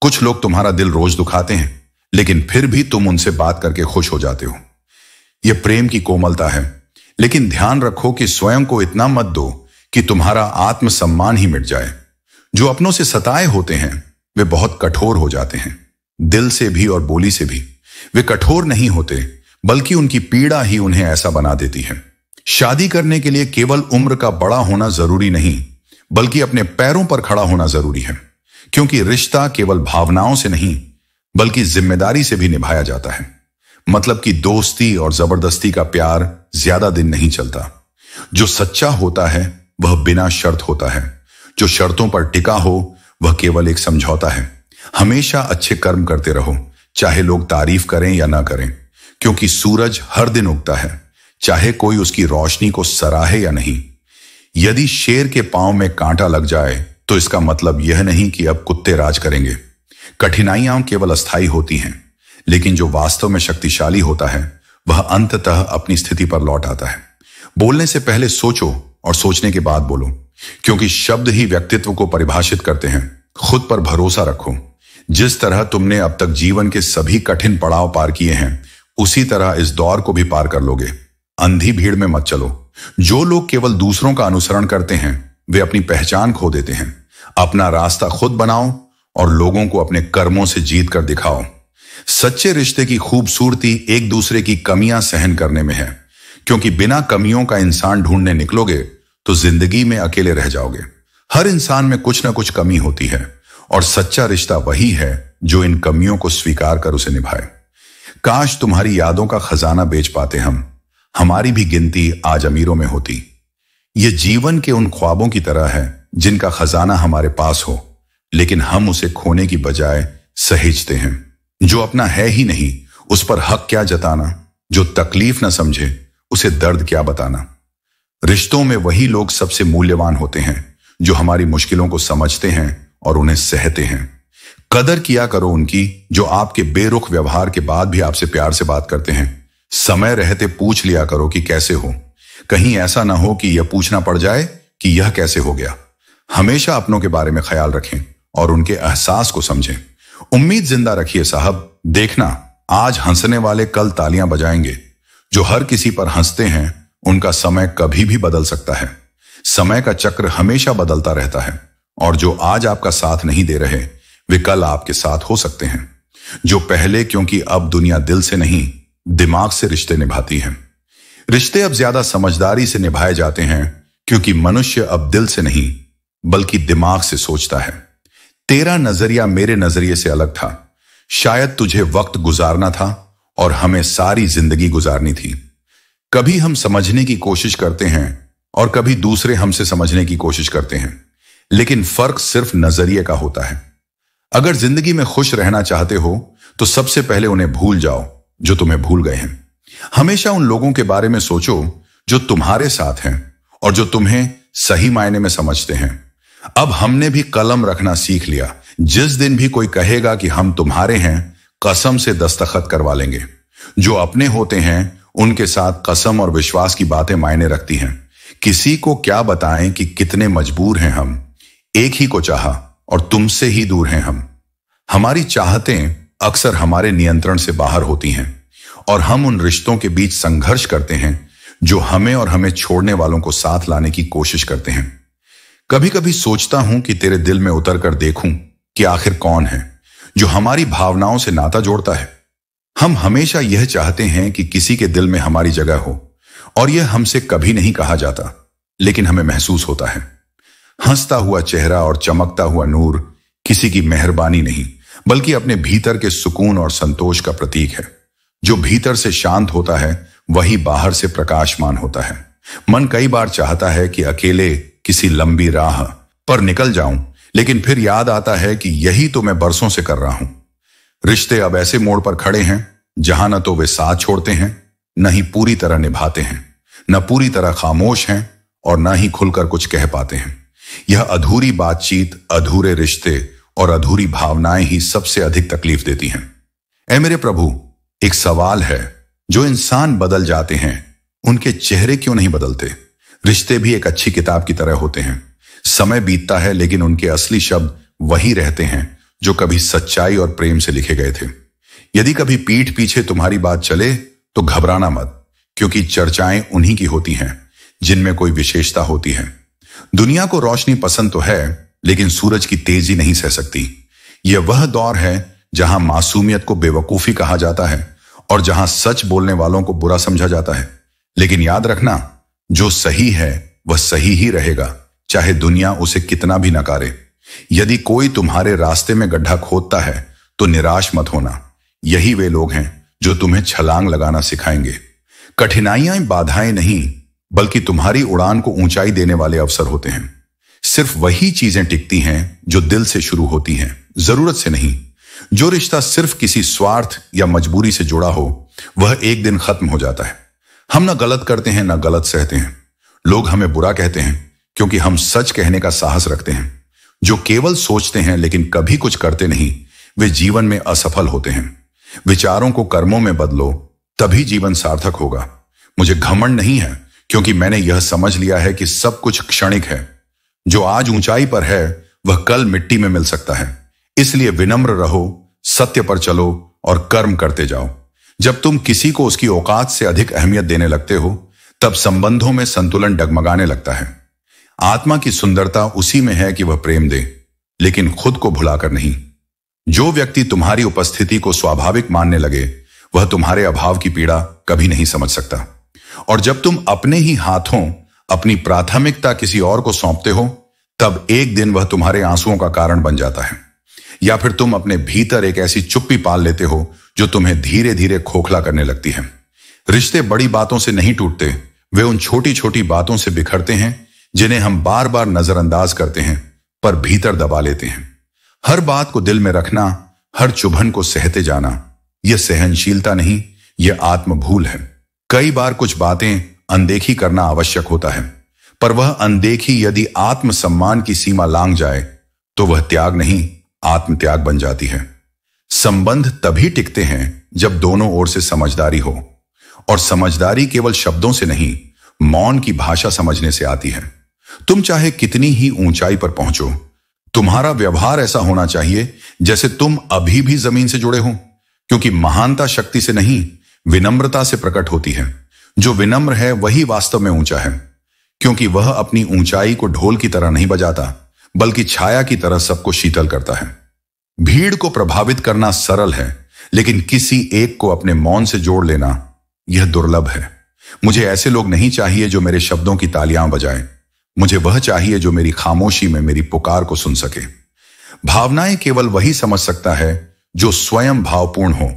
कुछ लोग तुम्हारा दिल रोज दुखाते हैं, लेकिन फिर भी तुम उनसे बात करके खुश हो जाते हो। यह प्रेम की कोमलता है, लेकिन ध्यान रखो कि स्वयं को इतना मत दो कि तुम्हारा आत्मसम्मान ही मिट जाए। जो अपनों से सताए होते हैं वे बहुत कठोर हो जाते हैं, दिल से भी और बोली से भी। वे कठोर नहीं होते, बल्कि उनकी पीड़ा ही उन्हें ऐसा बना देती है। शादी करने के लिए केवल उम्र का बड़ा होना जरूरी नहीं, बल्कि अपने पैरों पर खड़ा होना जरूरी है, क्योंकि रिश्ता केवल भावनाओं से नहीं बल्कि जिम्मेदारी से भी निभाया जाता है। मतलब कि दोस्ती और जबरदस्ती का प्यार ज्यादा दिन नहीं चलता। जो सच्चा होता है वह बिना शर्त होता है। जो शर्तों पर टिका हो वह केवल एक समझौता है। हमेशा अच्छे कर्म करते रहो, चाहे लोग तारीफ करें या ना करें, क्योंकि सूरज हर दिन उगता है, चाहे कोई उसकी रोशनी को सराहे या नहीं। यदि शेर के पांव में कांटा लग जाए तो इसका मतलब यह नहीं कि अब कुत्ते राज करेंगे। कठिनाइयां केवल अस्थायी होती हैं, लेकिन जो वास्तव में शक्तिशाली होता है वह अंततः अपनी स्थिति पर लौट आता है। बोलने से पहले सोचो और सोचने के बाद बोलो, क्योंकि शब्द ही व्यक्तित्व को परिभाषित करते हैं। खुद पर भरोसा रखो। जिस तरह तुमने अब तक जीवन के सभी कठिन पड़ाव पार किए हैं, उसी तरह इस दौर को भी पार कर लोगे। अंधी भीड़ में मत चलो। जो लोग केवल दूसरों का अनुसरण करते हैं वे अपनी पहचान खो देते हैं। अपना रास्ता खुद बनाओ और लोगों को अपने कर्मों से जीत कर दिखाओ। सच्चे रिश्ते की खूबसूरती एक दूसरे की कमियां सहन करने में है, क्योंकि बिना कमियों का इंसान ढूंढने निकलोगे तो जिंदगी में अकेले रह जाओगे। हर इंसान में कुछ ना कुछ कमी होती है और सच्चा रिश्ता वही है जो इन कमियों को स्वीकार कर उसे निभाए। काश तुम्हारी यादों का खजाना बेच पाते हम, हमारी भी गिनती आज अमीरों में होती। ये जीवन के उन ख्वाबों की तरह है जिनका खजाना हमारे पास हो, लेकिन हम उसे खोने की बजाय सहेजते हैं। जो अपना है ही नहीं उस पर हक क्या जताना, जो तकलीफ ना समझे उसे दर्द क्या बताना। रिश्तों में वही लोग सबसे मूल्यवान होते हैं जो हमारी मुश्किलों को समझते हैं और उन्हें सहते हैं। कदर किया करो उनकी जो आपके बेरुख व्यवहार के बाद भी आपसे प्यार से बात करते हैं। समय रहते पूछ लिया करो कि कैसे हो, कहीं ऐसा ना हो कि यह पूछना पड़ जाए कि यह कैसे हो गया। हमेशा अपनों के बारे में ख्याल रखें और उनके एहसास को समझें। उम्मीद जिंदा रखिए साहब, देखना आज हंसने वाले कल तालियां बजाएंगे। जो हर किसी पर हंसते हैं उनका समय कभी भी बदल सकता है। समय का चक्र हमेशा बदलता रहता है और जो आज आपका साथ नहीं दे रहे वे कल आपके साथ हो सकते हैं। जो पहले, क्योंकि अब दुनिया दिल से नहीं दिमाग से रिश्ते निभाती है। रिश्ते अब ज्यादा समझदारी से निभाए जाते हैं क्योंकि मनुष्य अब दिल से नहीं बल्कि दिमाग से सोचता है। तेरा नजरिया मेरे नजरिए से अलग था। शायद तुझे वक्त गुजारना था और हमें सारी जिंदगी गुजारनी थी। कभी हम समझने की कोशिश करते हैं और कभी दूसरे हमसे समझने की कोशिश करते हैं, लेकिन फर्क सिर्फ नजरिए का होता है। अगर जिंदगी में खुश रहना चाहते हो तो सबसे पहले उन्हें भूल जाओ जो तुम्हें भूल गए हैं। हमेशा उन लोगों के बारे में सोचो जो तुम्हारे साथ हैं और जो तुम्हें सही मायने में समझते हैं। अब हमने भी कलम रखना सीख लिया। जिस दिन भी कोई कहेगा कि हम तुम्हारे हैं, कसम से दस्तखत करवा लेंगे। जो अपने होते हैं उनके साथ कसम और विश्वास की बातें मायने रखती हैं। किसी को क्या बताएं कि कितने मजबूर हैं हम। एक ही को चाहा और तुमसे ही दूर हैं हम। हमारी चाहतें अक्सर हमारे नियंत्रण से बाहर होती हैं और हम उन रिश्तों के बीच संघर्ष करते हैं जो हमें और हमें छोड़ने वालों को साथ लाने की कोशिश करते हैं। कभी कभी सोचता हूं कि तेरे दिल में उतर कर देखूं कि आखिर कौन है जो हमारी भावनाओं से नाता जोड़ता है। हम हमेशा यह चाहते हैं कि किसी के दिल में हमारी जगह हो और यह हमसे कभी नहीं कहा जाता, लेकिन हमें महसूस होता है। हंसता हुआ चेहरा और चमकता हुआ नूर किसी की मेहरबानी नहीं बल्कि अपने भीतर के सुकून और संतोष का प्रतीक है। जो भीतर से शांत होता है वही बाहर से प्रकाशमान होता है। मन कई बार चाहता है कि अकेले किसी लंबी राह पर निकल जाऊं, लेकिन फिर याद आता है कि यही तो मैं बरसों से कर रहा हूं। रिश्ते अब ऐसे मोड़ पर खड़े हैं जहां न तो वे साथ छोड़ते हैं, न ही पूरी तरह निभाते हैं, न पूरी तरह खामोश हैं और न ही खुलकर कुछ कह पाते हैं। यह अधूरी बातचीत, अधूरे रिश्ते और अधूरी भावनाएं ही सबसे अधिक तकलीफ देती हैं। ऐ मेरे प्रभु, एक सवाल है, जो इंसान बदल जाते हैं उनके चेहरे क्यों नहीं बदलते? रिश्ते भी एक अच्छी किताब की तरह होते हैं। समय बीतता है लेकिन उनके असली शब्द वही रहते हैं जो कभी सच्चाई और प्रेम से लिखे गए थे। यदि कभी पीठ पीछे तुम्हारी बात चले तो घबराना मत, क्योंकि चर्चाएं उन्हीं की होती हैं जिनमें कोई विशेषता होती है। दुनिया को रोशनी पसंद तो है लेकिन सूरज की तेजी नहीं सह सकती। यह वह दौर है जहां मासूमियत को बेवकूफी कहा जाता है और जहां सच बोलने वालों को बुरा समझा जाता है। लेकिन याद रखना, जो सही है वह सही ही रहेगा, चाहे दुनिया उसे कितना भी नकारे। यदि कोई तुम्हारे रास्ते में गड्ढा खोदता है तो निराश मत होना। यही वे लोग हैं जो तुम्हें छलांग लगाना सिखाएंगे। कठिनाइयां बाधाएं नहीं बल्कि तुम्हारी उड़ान को ऊंचाई देने वाले अवसर होते हैं। सिर्फ वही चीजें टिकती हैं जो दिल से शुरू होती हैं, जरूरत से नहीं। जो रिश्ता सिर्फ किसी स्वार्थ या मजबूरी से जुड़ा हो वह एक दिन खत्म हो जाता है। हम ना गलत करते हैं ना गलत सहते हैं। लोग हमें बुरा कहते हैं क्योंकि हम सच कहने का साहस रखते हैं। जो केवल सोचते हैं लेकिन कभी कुछ करते नहीं, वे जीवन में असफल होते हैं। विचारों को कर्मों में बदलो, तभी जीवन सार्थक होगा। मुझे घमंड नहीं है क्योंकि मैंने यह समझ लिया है कि सब कुछ क्षणिक है। जो आज ऊंचाई पर है वह कल मिट्टी में मिल सकता है। इसलिए विनम्र रहो, सत्य पर चलो और कर्म करते जाओ। जब तुम किसी को उसकी औकात से अधिक अहमियत देने लगते हो तब संबंधों में संतुलन डगमगाने लगता है। आत्मा की सुंदरता उसी में है कि वह प्रेम दे, लेकिन खुद को भुलाकर नहीं। जो व्यक्ति तुम्हारी उपस्थिति को स्वाभाविक मानने लगे वह तुम्हारे अभाव की पीड़ा कभी नहीं समझ सकता। और जब तुम अपने ही हाथों अपनी प्राथमिकता किसी और को सौंपते हो तब एक दिन वह तुम्हारे आंसुओं का कारण बन जाता है। या फिर तुम अपने भीतर एक ऐसी चुप्पी पाल लेते हो जो तुम्हें धीरे धीरे खोखला करने लगती है। रिश्ते बड़ी बातों से नहीं टूटते, वे उन छोटी छोटी बातों से बिखरते हैं जिन्हें हम बार बार नजरअंदाज करते हैं पर भीतर दबा लेते हैं। हर बात को दिल में रखना, हर चुभन को सहते जाना, यह सहनशीलता नहीं, यह आत्मभूल है। कई बार कुछ बातें अनदेखी करना आवश्यक होता है, पर वह अनदेखी यदि आत्मसम्मान की सीमा लांघ जाए तो वह त्याग नहीं, आत्मत्याग बन जाती है। संबंध तभी टिकते हैं जब दोनों ओर से समझदारी हो, और समझदारी केवल शब्दों से नहीं, मौन की भाषा समझने से आती है। तुम चाहे कितनी ही ऊंचाई पर पहुंचो, तुम्हारा व्यवहार ऐसा होना चाहिए जैसे तुम अभी भी जमीन से जुड़े हो, क्योंकि महानता शक्ति से नहीं, विनम्रता से प्रकट होती है। जो विनम्र है वही वास्तव में ऊंचा है, क्योंकि वह अपनी ऊंचाई को ढोल की तरह नहीं बजाता बल्कि छाया की तरह सबको शीतल करता है। भीड़ को प्रभावित करना सरल है, लेकिन किसी एक को अपने मौन से जोड़ लेना यह दुर्लभ है। मुझे ऐसे लोग नहीं चाहिए जो मेरे शब्दों की तालियां बजाएं, मुझे वह चाहिए जो मेरी खामोशी में मेरी पुकार को सुन सके। भावनाएं केवल वही समझ सकता है जो स्वयं भावपूर्ण हो,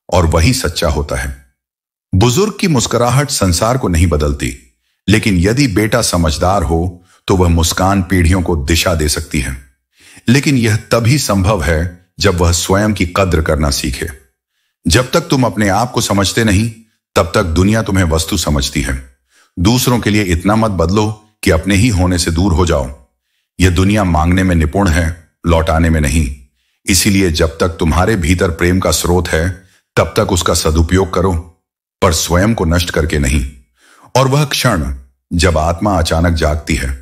और वही सच्चा होता है। बुजुर्ग की मुस्कुराहट संसार को नहीं बदलती, लेकिन यदि बेटा समझदार हो तो वह मुस्कान पीढ़ियों को दिशा दे सकती है। लेकिन यह तभी संभव है जब वह स्वयं की कद्र करना सीखे। जब तक तुम अपने आप को समझते नहीं तब तक दुनिया तुम्हें वस्तु समझती है। दूसरों के लिए इतना मत बदलो कि अपने ही होने से दूर हो जाओ। यह दुनिया मांगने में निपुण है, लौटाने में नहीं। इसीलिए जब तक तुम्हारे भीतर प्रेम का स्रोत है तब तक उसका सदुपयोग करो, पर स्वयं को नष्ट करके नहीं। और वह क्षण जब आत्मा अचानक जागती है,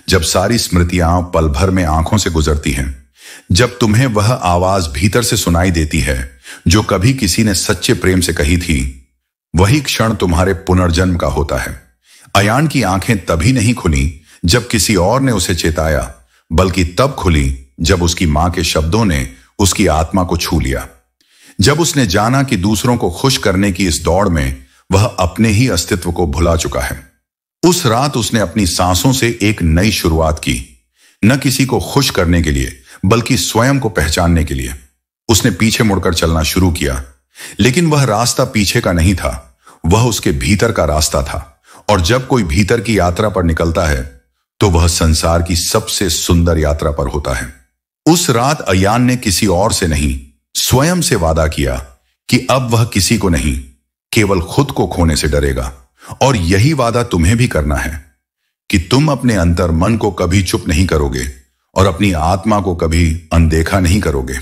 जब सारी स्मृतियां पल भर में आंखों से गुजरती हैं, जब तुम्हें वह आवाज भीतर से सुनाई देती है जो कभी किसी ने सच्चे प्रेम से कही थी, वही क्षण तुम्हारे पुनर्जन्म का होता है। अयान की आंखें तभी नहीं खुली जब किसी और ने उसे चेताया, बल्कि तब खुली जब उसकी मां के शब्दों ने उसकी आत्मा को छू लिया। जब उसने जाना कि दूसरों को खुश करने की इस दौड़ में वह अपने ही अस्तित्व को भुला चुका है। उस रात उसने अपनी सांसों से एक नई शुरुआत की, न किसी को खुश करने के लिए बल्कि स्वयं को पहचानने के लिए। उसने पीछे मुड़कर चलना शुरू किया, लेकिन वह रास्ता पीछे का नहीं था, वह उसके भीतर का रास्ता था। और जब कोई भीतर की यात्रा पर निकलता है तो वह संसार की सबसे सुंदर यात्रा पर होता है। उस रात अयान ने किसी और से नहीं, स्वयं से वादा किया कि अब वह किसी को नहीं, केवल खुद को खोने से डरेगा। और यही वादा तुम्हें भी करना है कि तुम अपने अंतर मन को कभी चुप नहीं करोगे और अपनी आत्मा को कभी अनदेखा नहीं करोगे।